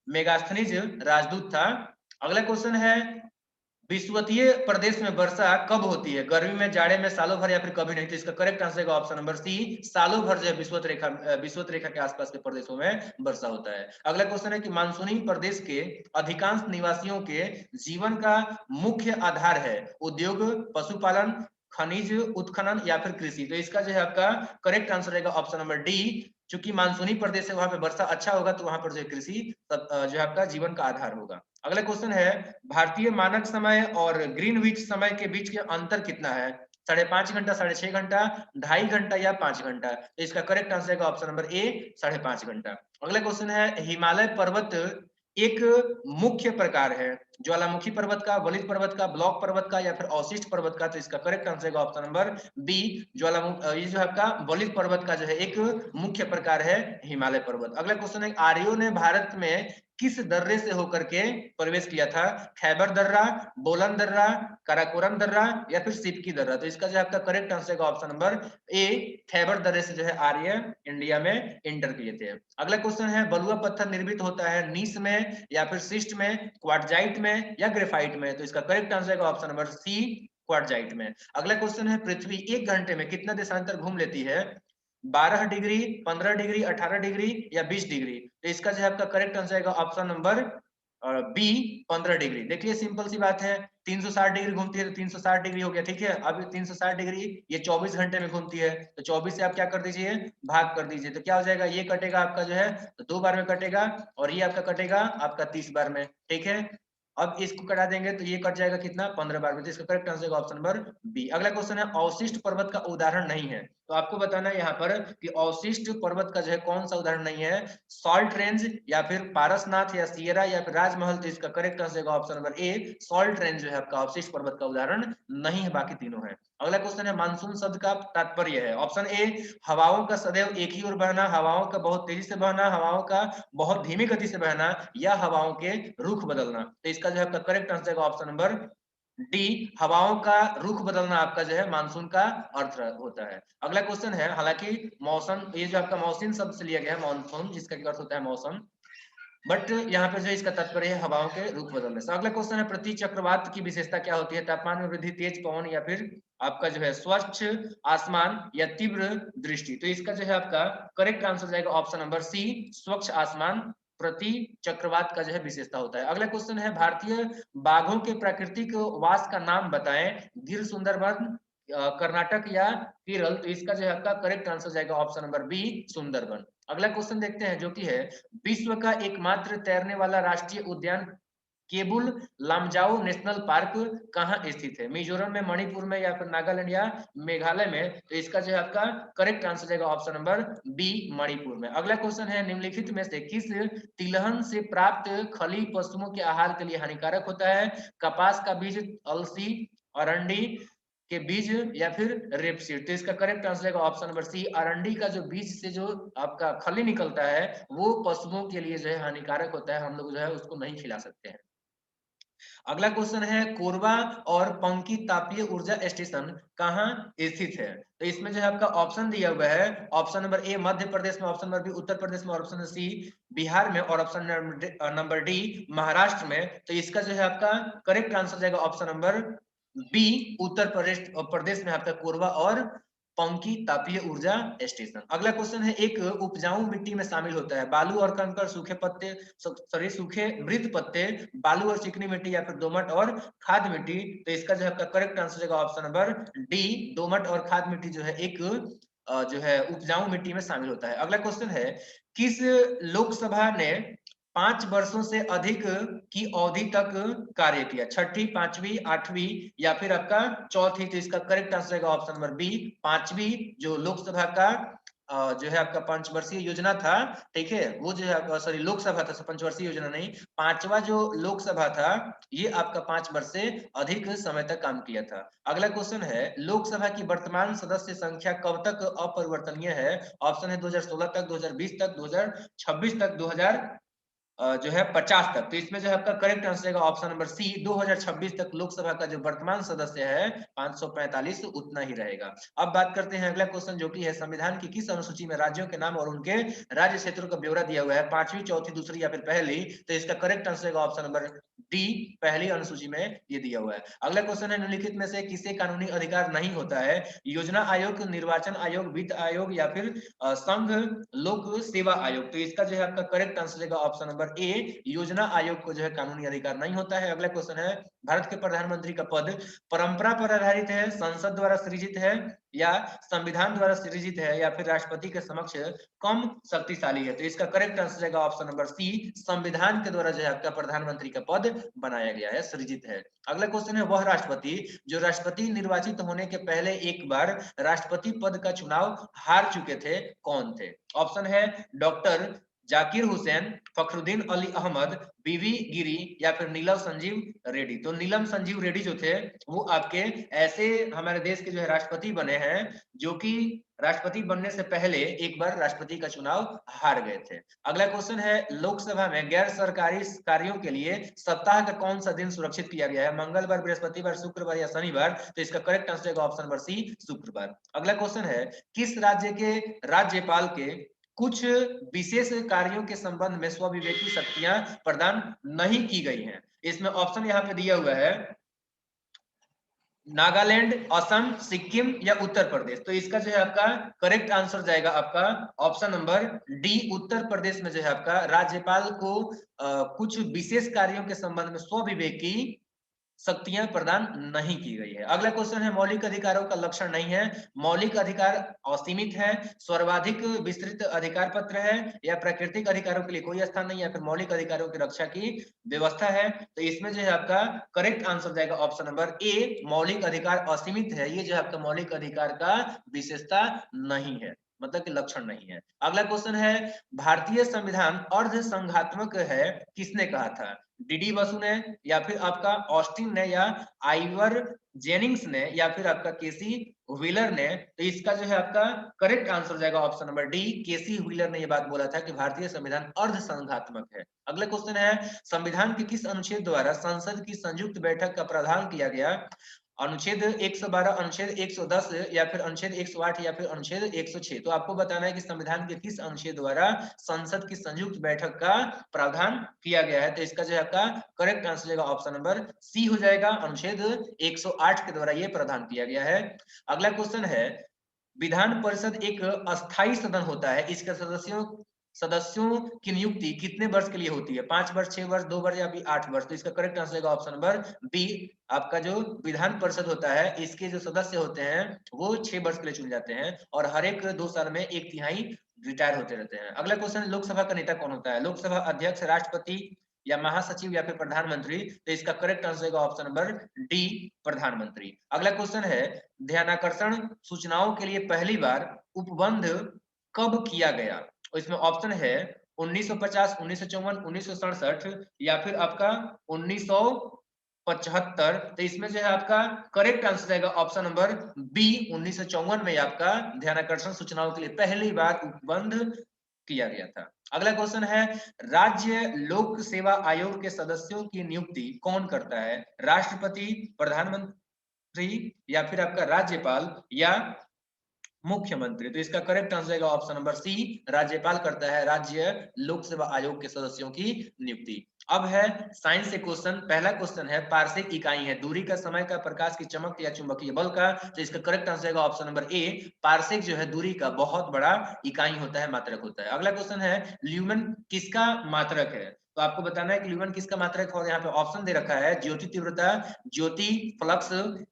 मेगास्थनीज राजदूत था। अगला क्वेश्चन है विषुवतीय प्रदेश में वर्षा कब होती है, गर्मी में, जाड़े में, सालों भर या फिर कभी नहीं। तो इसका करेक्ट आंसर है ऑप्शन नंबर सी, सालों भर जो है विषुवत रेखा के आसपास के प्रदेशों में वर्षा होता है। अगला क्वेश्चन है कि मानसूनी प्रदेश के अधिकांश निवासियों के जीवन का मुख्य आधार है, उद्योग, पशुपालन, खनिज उत्खनन या फिर कृषि। तो इसका जो है आपका करेक्ट आंसर रहेगा ऑप्शन नंबर डी, चूंकि मानसूनी प्रदेश है वहां पे वर्षा अच्छा होगा, तो वहां पर जो है कृषि जो है आपका जीवन का आधार होगा। अगला क्वेश्चन है भारतीय मानक समय और ग्रीनविच समय के बीच के अंतर कितना है, 5.5 घंटा, 6.5 घंटा, 2.5 घंटा या 5 घंटा। तो इसका करेक्ट आंसर है ऑप्शन नंबर ए, 5.5 घंटा। अगला क्वेश्चन है हिमालय पर्वत एक मुख्य प्रकार है, ज्वालामुखी पर्वत का, वलित पर्वत का, ब्लॉक पर्वत का या फिर अवशिष्ट पर्वत का। तो इसका करेक्ट आंसर है ऑप्शन नंबर बी, ज्वालामुखी, ये जो आपका वलित पर्वत का जो है एक मुख्य प्रकार है हिमालय पर्वत। अगला क्वेश्चन है आर्यों ने भारत में किस दर्रे से होकर के प्रवेश किया था, खैबर दर्रा, बोलन दर्रा, काराकोरम दर्रा या फिर सिपकी दर्रा। तो इसका जो आपका करेक्ट आंसर है ऑप्शन नंबर ए, खैबर दर्रे से जो है आर्य इंडिया में एंटर किए थे। अगला क्वेश्चन है बलुआ पत्थर निर्मित होता है नीस में या फिर सिस्ट में, क्वार्टजाइट में या ग्रेफाइट में। तो इसका करेक्ट आंसर है ऑप्शन नंबर सी, क्वार्टजाइट में। अगला क्वेश्चन है पृथ्वी 1 घंटे में कितना देशांतर घूम लेती है, 12 डिग्री, 15 डिग्री, 18 डिग्री या 20 डिग्री। तो इसका जो है आपका करेक्ट आंसर है ऑप्शन नंबर बी, 15 डिग्री। देखिए सिंपल सी बात है, 360 डिग्री घूमती है तो 360 डिग्री हो गया, ठीक है। अब 360 डिग्री ये 24 घंटे में घूमती है, तो 24 से आप क्या कर दीजिए, भाग कर दीजिए। तो क्या हो जाएगा, ये कटेगा आपका जो है तो 2 बार में कटेगा, और ये आपका कटेगा आपका 30 बार में, ठीक है। अब इसको कटा देंगे तो ये कट जाएगा कितना, 15 बार में। तो इसका correct answer option number B. अगला क्वेश्चन है अवशिष्ट पर्वत का उदाहरण नहीं है। तो आपको बताना है यहाँ पर कि अवशिष्ट पर्वत का जो है कौन सा उदाहरण नहीं है, सॉल्ट रेंज या फिर पारसनाथ या सियरा या फिर राजमहल। तो इसका करेक्ट आंसर ऑप्शन नंबर ए, सॉल्ट रेंज जो है आपका अवशिष्ट पर्वत का उदाहरण नहीं है, बाकी तीनों है। अगला क्वेश्चन है मानसून शब्द का तात्पर्य है, ऑप्शन ए हवाओं का सदैव एक ही ओर बहना, हवाओं का बहुत तेजी से बहना, हवाओं का बहुत धीमी गति से बहना या हवाओं के रुख बदलना। तो इसका जो है आपका करेक्ट आंसर है ऑप्शन नंबर डी, हवाओं का रुख बदलना आपका जो है मानसून का अर्थ होता है। अगला क्वेश्चन है, हालांकि मौसम ये जो आपका मौसम शब्द से लिया गया है मानसून, जिसका अर्थ होता है मौसम, बट यहाँ पे जो इसका तात्पर्य है हवाओं के रुख बदलने से। अगला क्वेश्चन है प्रति चक्रवात की विशेषता क्या होती है, तापमान में वृद्धि, तेज पवन या फिर आपका जो है स्वच्छ आसमान या तीव्र दृष्टि। तो इसका जो है आपका करेक्ट आंसर जाएगा ऑप्शन नंबर सी, स्वच्छ आसमान प्रति चक्रवात का जो है विशेषता होता है। अगला क्वेश्चन है भारतीय बाघों के प्राकृतिक वास का नाम बताएं, गिर, सुंदरबन, कर्नाटक या केरल। तो इसका जो है आपका करेक्ट आंसर जाएगा ऑप्शन नंबर बी, सुंदरबन। अगला क्वेश्चन देखते हैं जो कि है विश्व का एकमात्र तैरने वाला राष्ट्रीय उद्यान केबुल लामजाओ नेशनल पार्क कहाँ स्थित है, मिजोरम में, मणिपुर में या फिर नागालैंड या मेघालय में। तो इसका जो है आपका करेक्ट आंसर जाएगा ऑप्शन नंबर बी, मणिपुर में। अगला क्वेश्चन है निम्नलिखित में से किस तिलहन से प्राप्त खली पशुओं के आहार के लिए हानिकारक होता है, कपास का बीज, अलसी, अरंडी, के बीज या फिर रेपसीड। तो इसका करेक्ट आंसर रहेगा ऑप्शन नंबर सी, अरंडी का जो बीज से जो आपका खली निकलता है वो पशुओं के लिए जो है हानिकारक होता है, हम लोग जो है उसको नहीं खिला सकते हैं। अगला क्वेश्चन है, कोरबा और पंकी तापीय ऊर्जा स्टेशन कहाँ स्थित है? तो इसमें जो है आपका ऑप्शन दिया हुआ है, ऑप्शन नंबर ए मध्य प्रदेश में, option number B Uttar Pradesh में, ऑप्शन सी बिहार में, और ऑप्शन नंबर डी महाराष्ट्र में। तो इसका जो है आपका करेक्ट आंसर जाएगा option number B, Uttar Pradesh में आपका कोरबा और पंकी तापीय ऊर्जा स्टेशन। अगला क्वेश्चन है, एक उपजाऊ मिट्टी में शामिल होता है बालू और कंकड़, सूखे पत्ते, सॉरी सूखे मृत पत्ते, बालू और चिकनी मिट्टी, या फिर दोमट और खाद मिट्टी। तो इसका जो है आपका करेक्ट आंसर है ऑप्शन नंबर डी, दोमट और खाद मिट्टी जो है एक जो है उपजाऊ मिट्टी में शामिल होता है। अगला क्वेश्चन है, किस लोकसभा ने 5 वर्षों से अधिक की अवधि तक कार्य किया? छठी, पांचवी, आठवीं या फिर आपका चौथी? तो इसका करेक्ट आंसर है ऑप्शन नंबर बी, पांचवी जो लोकसभा का जो है आपका पंचवर्षीय योजना था, ठीक है, वो जो है आपका सॉरी लोकसभा था, पंचवर्षीय योजना नहीं, पांचवा जो लोकसभा था, ये आपका 5 वर्ष से अधिक समय तक काम किया था। अगला क्वेश्चन है, लोकसभा की वर्तमान सदस्य संख्या कब तक अपरिवर्तनीय है? ऑप्शन है 2016 तक, 2020 तक, 2026 तक, 2000 जो है 50 तक। तो इसमें जो है आपका करेक्ट आंसर है ऑप्शन नंबर सी, 2026 तक लोकसभा का जो वर्तमान सदस्य है 545 उतना ही रहेगा। अब बात करते हैं अगला क्वेश्चन, जो कि है संविधान की किस अनुसूची में राज्यों के नाम और उनके राज्य क्षेत्रों का ब्यौरा दिया हुआ है? पांचवी, चौथी, दूसरी या फिर पहली? तो इसका करेक्ट आंसर है ऑप्शन नंबर डी, पहली अनुसूची में ये दिया हुआ है। अगला क्वेश्चन है, निम्नलिखित में से किसे कानूनी अधिकार नहीं होता है? योजना आयोग, निर्वाचन आयोग, वित्त आयोग या फिर संघ लोक सेवा आयोग? तो इसका जो है आपका करेक्ट आंसर है ऑप्शन नंबर ए, योजना आयोग को जो है कानूनी अधिकार नहीं होता है। अगला क्वेश्चन है, भारत के प्रधानमंत्री का पद परंपरा पर आधारित है, संसद द्वारा सृजित है, या संविधान द्वारा सृजित है, या फिर राष्ट्रपति के समक्ष कम शक्तिशाली है? तो इसका करेक्ट आंसर है ऑप्शन नंबर सी, संविधान के द्वारा जो है आपका प्रधानमंत्री का पद बनाया गया है, सृजित है। अगला क्वेश्चन है, वह राष्ट्रपति जो राष्ट्रपति निर्वाचित होने के पहले एक बार राष्ट्रपति पद का चुनाव हार चुके थे, कौन थे? ऑप्शन है डॉक्टर जाकिर हुसैन, फखरुद्दीन अली अहमद, बीवी गिरी या फिर नीलम संजीव रेड्डी। तो नीलम संजीव रेड्डी जो थे वो आपके ऐसे हमारे देश के जो है राष्ट्रपति बने हैं जो कि राष्ट्रपति बनने से पहले एक बार राष्ट्रपति का चुनाव हार गए थे। अगला क्वेश्चन है, लोकसभा में गैर सरकारी कार्यों के लिए सप्ताह का कौन सा दिन सुरक्षित किया गया है? मंगलवार, बृहस्पतिवार, शुक्रवार या शनिवार? तो इसका करेक्ट आंसर है ऑप्शन नंबर सी, शुक्रवार। अगला क्वेश्चन है, किस राज्य के राज्यपाल के कुछ विशेष कार्यों के संबंध में स्वविवेकी शक्तियां प्रदान नहीं की गई हैं? इसमें ऑप्शन यहाँ पे दिया हुआ है, नागालैंड, असम, सिक्किम या उत्तर प्रदेश। तो इसका जो है आपका करेक्ट आंसर जाएगा आपका option number D, Uttar Pradesh में जो है आपका राज्यपाल को कुछ विशेष कार्यों के संबंध में स्वविवेकी शक्तियां प्रदान नहीं की गई है। अगला क्वेश्चन है, मौलिक अधिकारों का लक्षण नहीं है? मौलिक अधिकार असीमित है, सर्वाधिक विस्तृत अधिकार पत्र है, या प्राकृतिक अधिकारों के लिए कोई स्थान नहीं, या फिर मौलिक अधिकारों की रक्षा की व्यवस्था है? तो इसमें जो है आपका करेक्ट आंसर जाएगा ऑप्शन नंबर ए, मौलिक अधिकार असीमित है, ये जो है आपका मौलिक अधिकार का विशेषता नहीं है, मतलब कि लक्षण नहीं है। अगला क्वेश्चन है, भारतीय संविधान अर्ध संघात्मक है किसने कहा था? डीडी बसु ने, या फिर आपका ऑस्टिन ने, या आइवर जेनिंग्स ने, या फिर आपका केसी व्हीलर ने? तो इसका जो है आपका करेक्ट आंसर जाएगा ऑप्शन नंबर डी, केसी व्हीलर ने यह बात बोला था कि भारतीय संविधान अर्ध संघात्मक है। अगला क्वेश्चन है, संविधान के किस अनुच्छेद द्वारा संसद की संयुक्त बैठक का प्रावधान किया गया? अनुच्छेद 112, अनुच्छेद 110 या फिर अनुच्छेद 108 या फिर अनुच्छेद 106? तो आपको बताना है कि संविधान के किस अनुच्छेद द्वारा संसद की संयुक्त बैठक का प्रावधान किया गया है। तो इसका जो है आपका करेक्ट आंसर होगा ऑप्शन नंबर सी हो जाएगा, अनुच्छेद 108 के द्वारा यह प्रावधान किया गया है। अगला क्वेश्चन है, विधान परिषद एक अस्थायी सदन होता है, इसके सदस्यों की नियुक्ति कितने वर्ष के लिए होती है? 5 वर्ष, 6 वर्ष, 2 वर्ष या फिर 8 वर्ष? तो इसका करेक्ट आंसर है ऑप्शन नंबर बी, आपका जो विधान परिषद होता है इसके जो सदस्य होते हैं वो 6 वर्ष के लिए चुने जाते हैं और हर एक 2 साल में 1/3 रिटायर होते रहते हैं। अगला क्वेश्चन, लोकसभा का नेता कौन होता है? लोकसभा अध्यक्ष, राष्ट्रपति या महासचिव या फिर प्रधानमंत्री? तो इसका करेक्ट आंसर है ऑप्शन नंबर डी, प्रधानमंत्री। अगला क्वेश्चन है, ध्यानाकर्षण सूचनाओं के लिए पहली बार उपबंध कब किया गया? इसमें ऑप्शन है 1950, 1954, 1967 या फिर आपका 1900 75। तो इसमें जो है आपका करेक्ट आंसर जाएगा ऑप्शन नंबर बी। 1954 में आपका ध्यानाकर्षण सूचनाओं के लिए पहली बार उपबंध किया गया था। अगला क्वेश्चन है, राज्य लोक सेवा आयोग के सदस्यों की नियुक्ति कौन करता है? राष्ट्रपति, प्रधानमंत्री, या फिर आपका राज्यपाल, या मुख्यमंत्री? तो इसका करेक्ट आंसर है ऑप्शन नंबर सी, राज्यपाल करता है राज्य लोक सेवा आयोग के सदस्यों की नियुक्ति। अब है साइंस से क्वेश्चन। पहला क्वेश्चन है, पारसिक इकाई है दूरी का, समय का, प्रकाश की चमक या चुंबकीय बल का। तो इसका करेक्ट आंसर है ऑप्शन नंबर ए, पारसिक जो है दूरी का बहुत बड़ा इकाई होता है, मात्रक होता है। अगला क्वेश्चन है, ल्यूमेन किसका मात्रक है? तो आपको बताना है कि ल्यूमेन किसका मात्रक है, और यहाँ पे ऑप्शन दे रखा है, ज्योति तीव्रता, ज्योति फ्लक्स,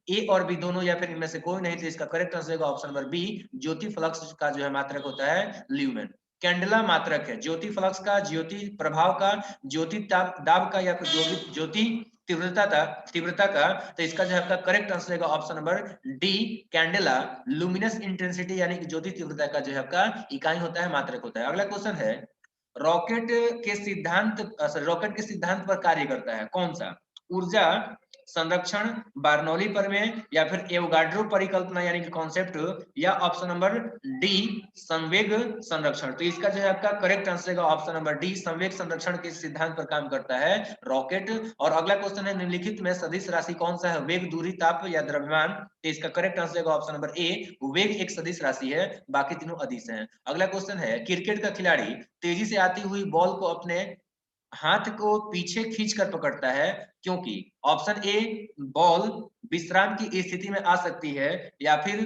ए और बी दोनों, या फिर इनमें से कोई नहीं। तो इसका करेक्ट आंसर है ऑप्शन नंबर बी, ज्योति फ्लक्स का जो है मात्रक होता है ल्यूमेन। कैंडेला मात्रक है ज्योति फ्लक्स का, ज्योति प्रभाव का, ज्योति दाब का, या फिर ज्योति तीव्रता का। तो इसका जो है आपका करेक्ट आंसर है option number D, candela. Luminous intensity यानी कि ज्योति तीव्रता का जो है आपका इकाई होता है, मात्रक होता है। अगला क्वेश्चन है, रॉकेट के सिद्धांत पर कार्य करता है कौन सा? ऊर्जा संरक्षण, बार्नौली प्रमेय, या फिर एवोगाड्रो परिकल्पना यानी कि कॉन्सेप्ट, या ऑप्शन नंबर डी, संवेग संरक्षण। तो इसका जो है आपका करेक्ट आंसर है ऑप्शन नंबर डी, संवेग संरक्षण के सिद्धांत पर काम करता है रॉकेट। और अगला क्वेश्चन है, निम्नलिखित में सदिश राशि कौन सा है? वेग, दूरी, ताप, या द्रव्यमान? तो इसका करेक्ट आंसर है ऑप्शन नंबर ए, वेग एक सदिश राशि है, बाकी तीनों अदिश हैं। अगला क्वेश्चन है, क्रिकेट का खिलाड़ी तेजी से आती हुई बॉल को अपने हाथ को पीछे खींचकर पकड़ता है क्योंकि? ऑप्शन ए, बॉल विश्राम की स्थिति में आ सकती है, या फिर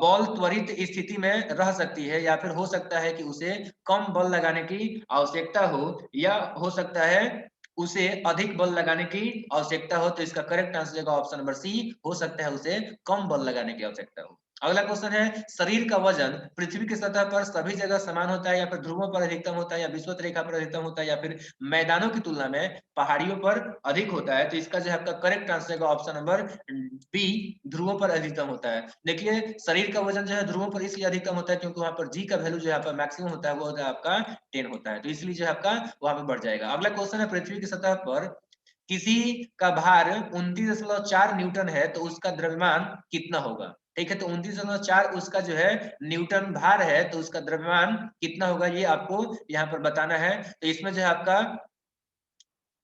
बॉल त्वरित स्थिति में रह सकती है, या फिर हो सकता है कि उसे कम बल लगाने की आवश्यकता हो, या हो सकता है उसे अधिक बल लगाने की आवश्यकता हो। तो इसका करेक्ट आंसर है ऑप्शन नंबर सी, हो सकता है उसे कम बल लगाने की आवश्यकता हो। अगला क्वेश्चन है, शरीर का वजन पृथ्वी की सतह पर सभी जगह समान होता है, या फिर ध्रुवों पर अधिकतम होता है, या विषुवत रेखा पर अधिकतम होता है, या फिर मैदानों की तुलना में पहाड़ियों पर अधिक होता है? तो इसका जो है आपका करेक्ट आंसर है ऑप्शन नंबर बी, ध्रुवों पर अधिकतम होता है। देखिए, शरीर का वजन जो है ध्रुवों पर इसलिए अधिकतम होता है क्योंकि वहां पर जी का वैल्यू जो है आपका मैक्सिमम होता है, वो होता है आपका 10 होता है, तो इसलिए जो है आपका वहां पर बढ़ जाएगा। अगला क्वेश्चन है, पृथ्वी की सतह पर किसी का भार 29.4 न्यूटन है तो उसका द्रव्यमान कितना होगा? ठीक है, तो 29.4 उसका जो है न्यूटन भार है, तो उसका द्रव्यमान कितना होगा ये आपको यहाँ पर बताना है। तो इसमें जो है आपका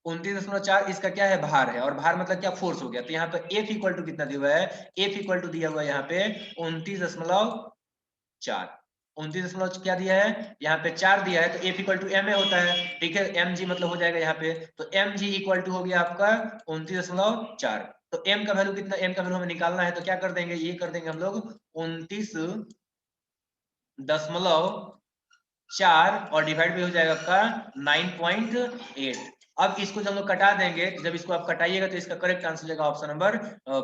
29.4 इसका क्या है? भार है, और भार मतलब क्या? फोर्स हो गया। तो यहाँ पर एफ इक्वल टू कितना दिया हुआ है? एफ इक्वल टू दिया हुआ है यहाँ पे 29.4। 29 क्या दिया है यहाँ पे? 4 दिया है, तो F equal to M A होता है। ठीक है, एम जी मतलब हो जाएगा यहाँ पे, तो एम जी इक्वल टू हो गया आपका 29.4। तो एम का वैल्यू कितना? एम का वैल्यू हमें निकालना है, तो क्या कर देंगे, ये कर देंगे हम लोग 29.4 और डिवाइड भी हो जाएगा आपका 9.8। अब इसको जब हम लोग कटा देंगे, जब इसको आप कटाइएगा तो इसका करेक्ट आंसर होगा ऑप्शन नंबर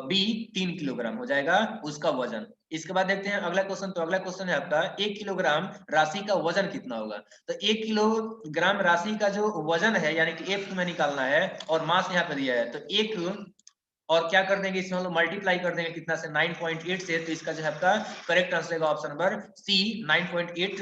बी, 3 किलोग्राम हो जाएगा उसका वजन। इसके बाद देखते हैं अगला क्वेश्चन। तो अगला क्वेश्चन है आपका, 1 किलोग्राम राशि का वजन कितना होगा? तो 1 किलोग्राम राशि का जो वजन है, यानी कि एफ तुम्हें निकालना है, और मास यहाँ पे दिया है, तो एक और क्या कर देंगे इसमें हम लोग मल्टीप्लाई कर देंगे कितना से? 9.8 से। तो इसका जो है आपका करेक्ट आंसर होगा ऑप्शन नंबर सी, 9.8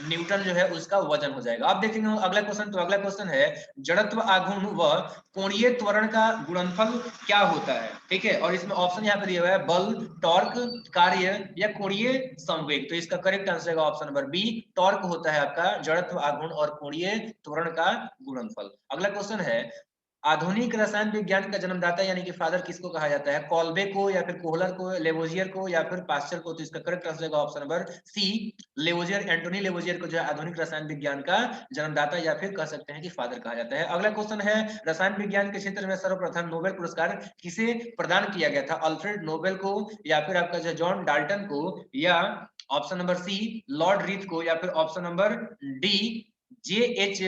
न्यूटन जो है उसका वजन हो जाएगा। अब देखेंगे अगला क्वेश्चन। तो अगला क्वेश्चन है, जड़त्व आघूर्ण व कोणीय त्वरण का गुणनफल क्या होता है? ठीक है, और इसमें ऑप्शन यहाँ पे दिया हुआ है, बल, टॉर्क, कार्य, या कोणीय संवेग। तो इसका करेक्ट आंसर है ऑप्शन नंबर बी, टॉर्क होता है आपका जड़त्व आघूर्ण और कोणीय त्वरण का गुणनफल। अगला क्वेश्चन है, आधुनिक रसायन विज्ञान का जन्मदाता यानी कि फादर किसको कहा जाता है? कॉल्बे को, या फिर कोहलर को, लेवोजियर को, या फिर पास्चर को? तो इसका करेक्ट आंसर है option number C, Lavoisier. Antoine Lavoisier को जो है आधुनिक रसायन विज्ञान का जन्मदाता या फिर कह सकते हैं कि फादर कहा जाता है। अगला क्वेश्चन है, रसायन विज्ञान के क्षेत्र में सर्वप्रथम नोबेल पुरस्कार किसे प्रदान किया गया था? अल्फ्रेड नोबेल को, या फिर आपका जो जॉन डाल्टन को, या option number C Lord Reith को, या फिर option number D J H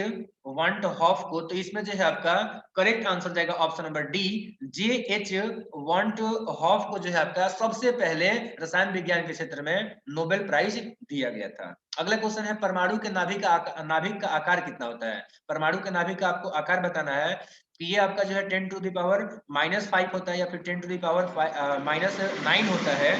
van't Hoff को? तो इसमें जो है आपका करेक्ट आंसर जाएगा option number D, J H van't Hoff को जो है आपका सबसे पहले रसायन विज्ञान के क्षेत्र में नोबेल प्राइज दिया गया था। अगला क्वेश्चन है, परमाणु के नाभिक का आकार कितना होता है? परमाणु के नाभिक का आपको आकार बताना है। तो ये आपका जो है 10 टू द पावर -5 होता है, या फिर 10 टू द पावर -9 होता है,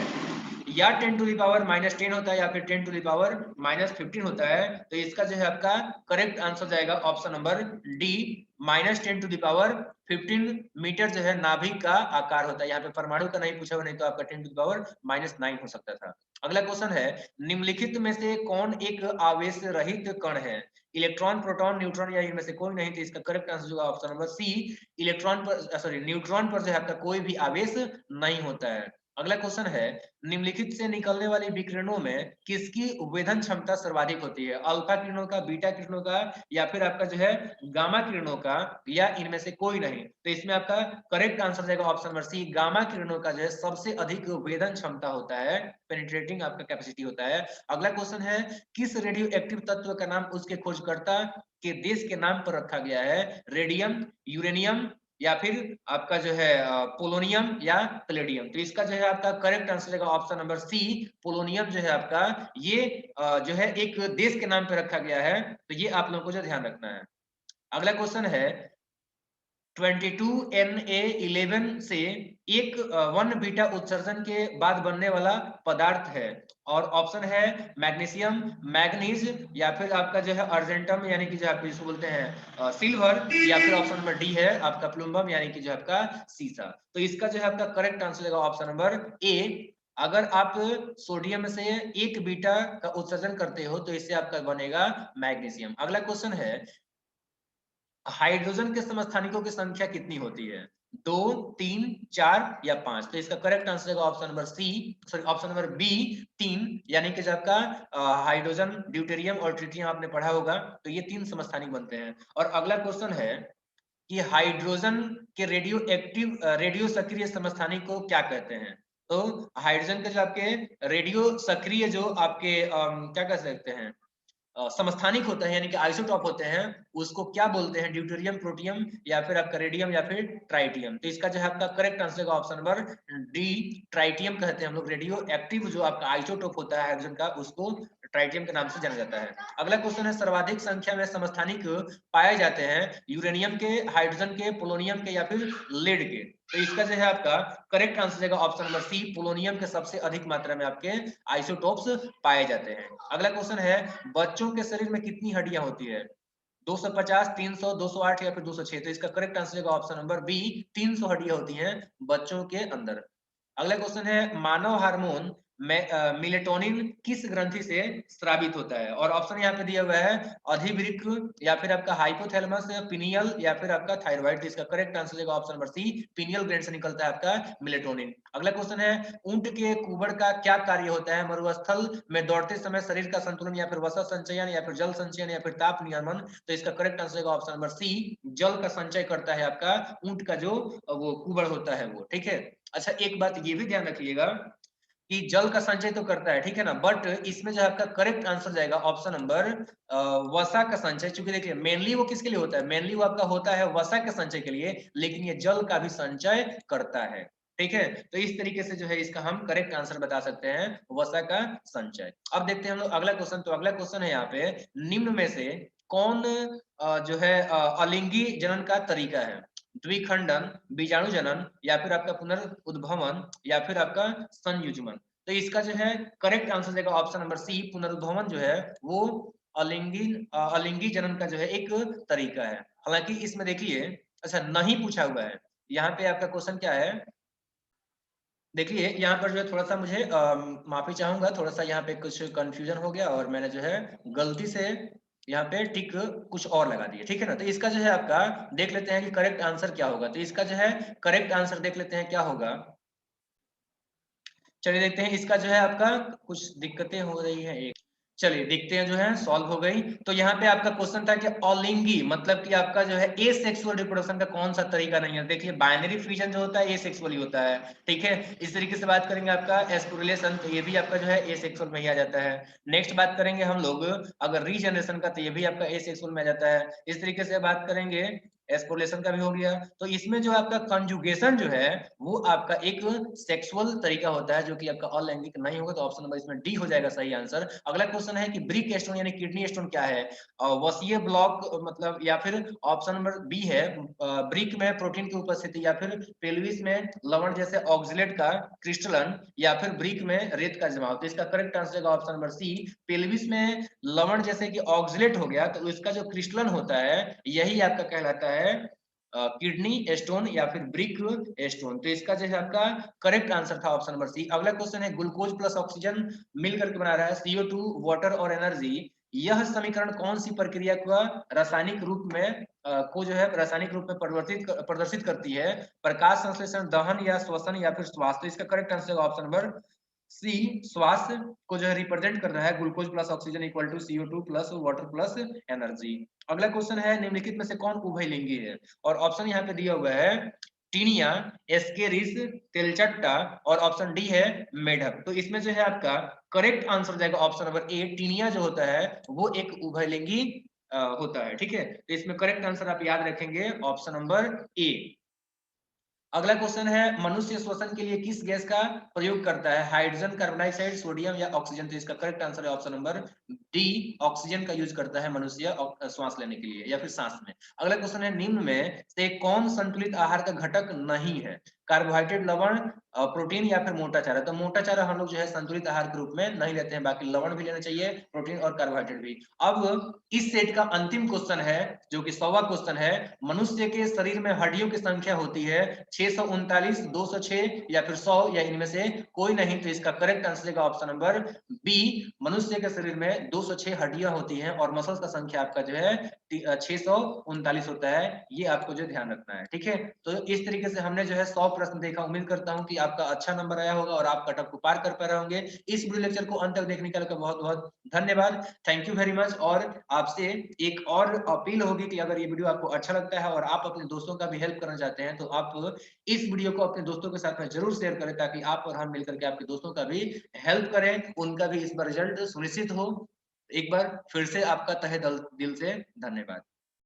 या 10 टू द पावर -10 होता है, या फिर 10 टू द पावर -15 होता है। तो इसका जो है आपका करेक्ट आंसर जाएगा ऑप्शन नंबर डी, -10⁻15 मीटर जो है नाभिक का आकार होता है। यहाँ पे परमाणु का नहीं पूछा हुआ, नहीं तो आपका 10⁻⁻9 हो सकता था। अगला क्वेश्चन है, निम्नलिखित में से कौन एक आवेश रहित कण है? इलेक्ट्रॉन, प्रोटॉन, न्यूट्रॉन या इनमें से कोई नहीं। तो इसका करेक्ट आंसर जो ऑप्शन नंबर सी, इलेक्ट्रॉन पर सॉरी न्यूट्रॉन पर जो है आपका कोई भी आवेश नहीं होता है। अगला क्वेश्चन है, निम्नलिखित से निकलने वाली विकिरणों में किसकी वेधन क्षमता सर्वाधिक होती है? अल्फा किरणों का, बीटा किरणों का, या फिर आपका जो है गामा किरणों का, या इनमें से कोई नहीं। तो इसमें आपका करेक्ट आंसर जाएगा ऑप्शन नंबर सी, गामा किरणों का जो है सबसे अधिक वेधन क्षमता होता है, पेनिट्रेटिंग आपका कैपेसिटी होता है। अगला क्वेश्चन है, किस रेडियो एक्टिव तत्व का नाम उसके खोजकर्ता के देश के नाम पर रखा गया है? रेडियम, यूरेनियम, या फिर आपका जो है पोलोनियम या प्लेडियम। तो इसका जो है आपका करेक्ट आंसर रहेगा ऑप्शन नंबर सी, पोलोनियम जो है आपका ये जो है एक देश के नाम पे रखा गया है। तो ये आप लोगों को जो ध्यान रखना है। अगला क्वेश्चन है, 22Na11 से एक 1 बीटा उत्सर्जन के बाद बनने वाला पदार्थ है, और ऑप्शन है मैग्नीशियम, मैग्नीज, या फिर आपका जो है अर्जेंटम यानी कि जो आप इसको बोलते हैं सिल्वर, या फिर ऑप्शन नंबर डी है आपका प्लूम्बम यानी कि जो आपका सीसा। तो इसका जो है आपका करेक्ट आंसर रहेगा ऑप्शन नंबर ए। अगर आप सोडियम से 1 बीटा का उत्सर्जन करते हो तो इससे आपका बनेगा मैग्नीशियम। अगला क्वेश्चन है, हाइड्रोजन के समस्थानिकों की संख्या कितनी होती है? 2, 3, 4 या 5। तो इसका करेक्ट आंसर है option number C, sorry option number B, 3, यानी कि जो आपका हाइड्रोजन, ड्यूटेरियम और ट्रिटियम आपने पढ़ा होगा। तो ये 3 समस्थानिक बनते हैं। और अगला क्वेश्चन है कि हाइड्रोजन के रेडियो एक्टिव रेडियो सक्रिय समस्थानिक को क्या कहते हैं? तो हाइड्रोजन के जो आपके रेडियो सक्रिय जो आपके क्या कह सकते हैं समस्थानिक होता है, यानी कि आइसोटॉप होते हैं, उसको क्या बोलते हैं? ड्यूटेरियम, प्रोटियम, या फिर आपका रेडियम, या फिर ट्राइटियम। तो इसका जो है आपका करेक्ट आंसर का ऑप्शन नंबर डी, ट्राइटियम कहते हैं हम लोग। रेडियो एक्टिव जो आपका आइसोटॉप होता है हाइड्रोजन का, उसको ट्राइटियम के नाम से जाना जाता है। अगला क्वेश्चन है, सर्वाधिक संख्या में समस्थानिक पाए जाते हैं यूरेनियम के, हाइड्रोजन के, पोलोनियम के, या फिर लेड के। तो इसका जो है आपका करेक्ट आंसर रहेगा ऑप्शन नंबर सी, पोलोनियम के सबसे अधिक मात्रा में आपके आइसोटोप्स पाए जाते हैं। अगला क्वेश्चन है, बच्चों के शरीर में कितनी हड्डियां होती है? 250, 300, 208 या फिर 206। तो इसका करेक्ट आंसर रहेगा ऑप्शन नंबर बी, 300 हड्डियां होती हैं बच्चों के अंदर। अगला क्वेश्चन है, मानव हार्मोन मिलेटोनिन किस ग्रंथि से स्रावित होता है? और ऑप्शन यहाँ पे दिया हुआ है अधिवृक्क, या फिर आपका हाइपोथैलेमस, पिनियल, या फिर आपका थायराइड। तो इसका करेक्ट आंसर रहेगा option number C, pineal gland से निकलता है आपका मिलेटोनिन। अगला क्वेश्चन है, ऊंट के कुबड़ का क्या कार्य होता है? मरुस्थल में दौड़ते समय शरीर का संतुलन, या फिर वसा संचयन, या फिर जल संचयन, या फिर ताप नियमन। तो इसका करेक्ट आंसर रहेगा ऑप्शन नंबर सी, जल का संचय करता है आपका ऊंट का जो वो कुबड़ होता है वो। ठीक है। अच्छा, एक बात ये भी ध्यान रखिएगा कि जल का संचय तो करता है, ठीक है ना, बट इसमें जो आपका करेक्ट आंसर जाएगा ऑप्शन नंबर वसा का संचय। चूंकि देखिए मेनली वो किसके लिए होता है? मेनली वो आपका होता है वसा के संचय के लिए, लेकिन ये जल का भी संचय करता है। ठीक है। तो इस तरीके से जो है इसका हम करेक्ट आंसर बता सकते हैं, वसा का संचय। अब देखते हैं हम लोग अगला क्वेश्चन। तो अगला क्वेश्चन है यहाँ पे, निम्न में से कौन जो है अलिंगी जनन का तरीका है? द्विखंडन, बीजाणु जनन, या फिर आपका पुनरुद्भवन, या फिर आपका संयुग्मन। तो इसका जो है करेक्ट आंसर देगा ऑप्शन नंबर सी, पुनरुद्भवन जो है वो अलिंगी जनन का जो है एक तरीका है। हालांकि इसमें देखिए, अच्छा नहीं पूछा हुआ है यहाँ पे। आपका क्वेश्चन क्या है, देखिए यहाँ पर जो है थोड़ा सा मुझे माफी चाहूंगा, थोड़ा सा यहाँ पे कुछ कंफ्यूजन हो गया और मैंने जो है गलती से यहाँ पे टिक कुछ और लगा दिया। ठीक है ना। तो इसका जो है आपका देख लेते हैं कि करेक्ट आंसर क्या होगा। तो इसका जो है करेक्ट आंसर देख लेते हैं क्या होगा। चलिए देखते हैं इसका जो है आपका कुछ दिक्कतें हो रही है एक। चलिए देखते हैं, जो है सॉल्व हो गई। तो यहाँ पे आपका क्वेश्चन था कि अलिंगी मतलब कि आपका जो है ए सेक्सुअल रिप्रोडक्शन का कौन सा तरीका नहीं है? देखिए बाइनरी फ्यूजन जो होता है ए सेक्सुअल ही होता है। ठीक है। इस तरीके से बात करेंगे आपका एस्पोरिलेशन, तो ये भी आपका जो है ए सेक्सुअल में ही आ जाता है। नेक्स्ट बात करेंगे हम लोग अगर रीजनरेशन का, तो ये भी आपका ए सेक्सुअल में आ जाता है। इस तरीके से बात करेंगे एस्पोलेशन का भी हो गया। तो इसमें जो आपका कंजुगेशन जो है वो आपका एक सेक्सुअल तरीका होता है, जो कि आपका अलैंगिक नहीं होगा। तो ऑप्शन नंबर इसमें डी हो जाएगा सही आंसर। अगला क्वेश्चन है कि ब्रिक स्टोन यानी किडनी स्टोन क्या है? वसीय ब्लॉक मतलब, या फिर ऑप्शन नंबर बी है ब्रिक में प्रोटीन की उपस्थिति, या फिर पेल्विस में लवण जैसे ऑक्सलेट का क्रिस्टलन, या फिर ब्रिक में रेत का जमाव। तो इसका करेक्ट आंसर है ऑप्शन नंबर सी, पेल्विस में लवण जैसे कि ऑक्सलेट हो गया, तो इसका जो क्रिस्टलन होता है यही आपका कहलाता है है किडनी स्टोन या फिर ब्रिक स्टोन। तो इसका जो है आपका करेक्ट आंसर था ऑप्शन नंबर सी। अगला क्वेश्चन है ग्लूकोज प्लस ऑक्सीजन मिल करके बना रहा है CO2 वाटर और एनर्जी। यह समीकरण कौन सी प्रक्रिया का रासायनिक रूप में को जो है रासायनिक रूप में प्रदर्शित करती है? प्रकाश संश्लेषण, दहन या श्वसन या फिर श्वास। तो इसका correct answer option number C श्वास को जो है रिप्रेजेंट कर रहा है। Glucose plus oxygen equal to CO2 plus water plus energy. अगला क्वेश्चन है निम्नलिखित में से कौन उभयलिंगी है? और ऑप्शन यहाँ पे दिया हुआ है टीनिया, एस्केरिस, तेलचट्टा और ऑप्शन डी है मेढक। तो इसमें जो है आपका करेक्ट आंसर जाएगा ऑप्शन नंबर ए। टीनिया जो होता है वो एक उभयलिंगी होता है, ठीक है। तो इसमें करेक्ट आंसर आप याद रखेंगे ऑप्शन नंबर ए। अगला क्वेश्चन है मनुष्य श्वसन के लिए किस गैस का प्रयोग करता है? हाइड्रोजन, कार्बन डाइऑक्साइड, सोडियम या ऑक्सीजन। तो इसका करेक्ट आंसर है ऑप्शन नंबर डी, ऑक्सीजन का यूज करता है मनुष्य श्वास लेने के लिए या फिर सांस में। अगला क्वेश्चन है निम्न में से कौन संतुलित आहार का घटक नहीं है? कार्बोहाइड्रेट, लवण, प्रोटीन या फिर मोटा चारा। तो मोटा चारा हम लोग जो है संतुलित आहार के रूप में नहीं लेते हैं, बाकी लवण भी लेना चाहिए, प्रोटीन और कार्बोहाइड्रेट भी। अब इस सेट का अंतिम क्वेश्चन है जो कि 100वां क्वेश्चन है। मनुष्य के शरीर में हड्डियों की संख्या होती है 639, 206 या फिर 100 या इनमें से कोई नहीं। तो इसका करेक्ट आंसर है ऑप्शन नंबर बी। मनुष्य के शरीर में 206 हड्डियां होती हैं और मसल्स का संख्या आपका जो है 639 होता है। ये आपको जो ध्यान रखना है, ठीक है। तो इस तरीके से हमने जो है 100 प्रश्न देखा। उम्मीद करता हूं कि आपका अच्छा नंबर आया होगा और आप कट ऑफ को पार कर पा रहे होंगे। इस वीडियो लेक्चर को अंत तक देखने के लिए बहुत बहुत धन्यवाद, थैंक यू वेरी मच। और आपसे एक और अपील होगी कि अगर ये वीडियो आपको अच्छा लगता है और आप अपने दोस्तों का भी हेल्प करना चाहते हैं तो आप इस वीडियो को अपने दोस्तों के साथ में जरूर शेयर करें, ताकि आप और हम मिलकर के आपके दोस्तों का भी हेल्प करें, उनका भी इस बार रिजल्ट सुनिश्चित हो। एक बार फिर से आपका तहे दिल से धन्यवाद।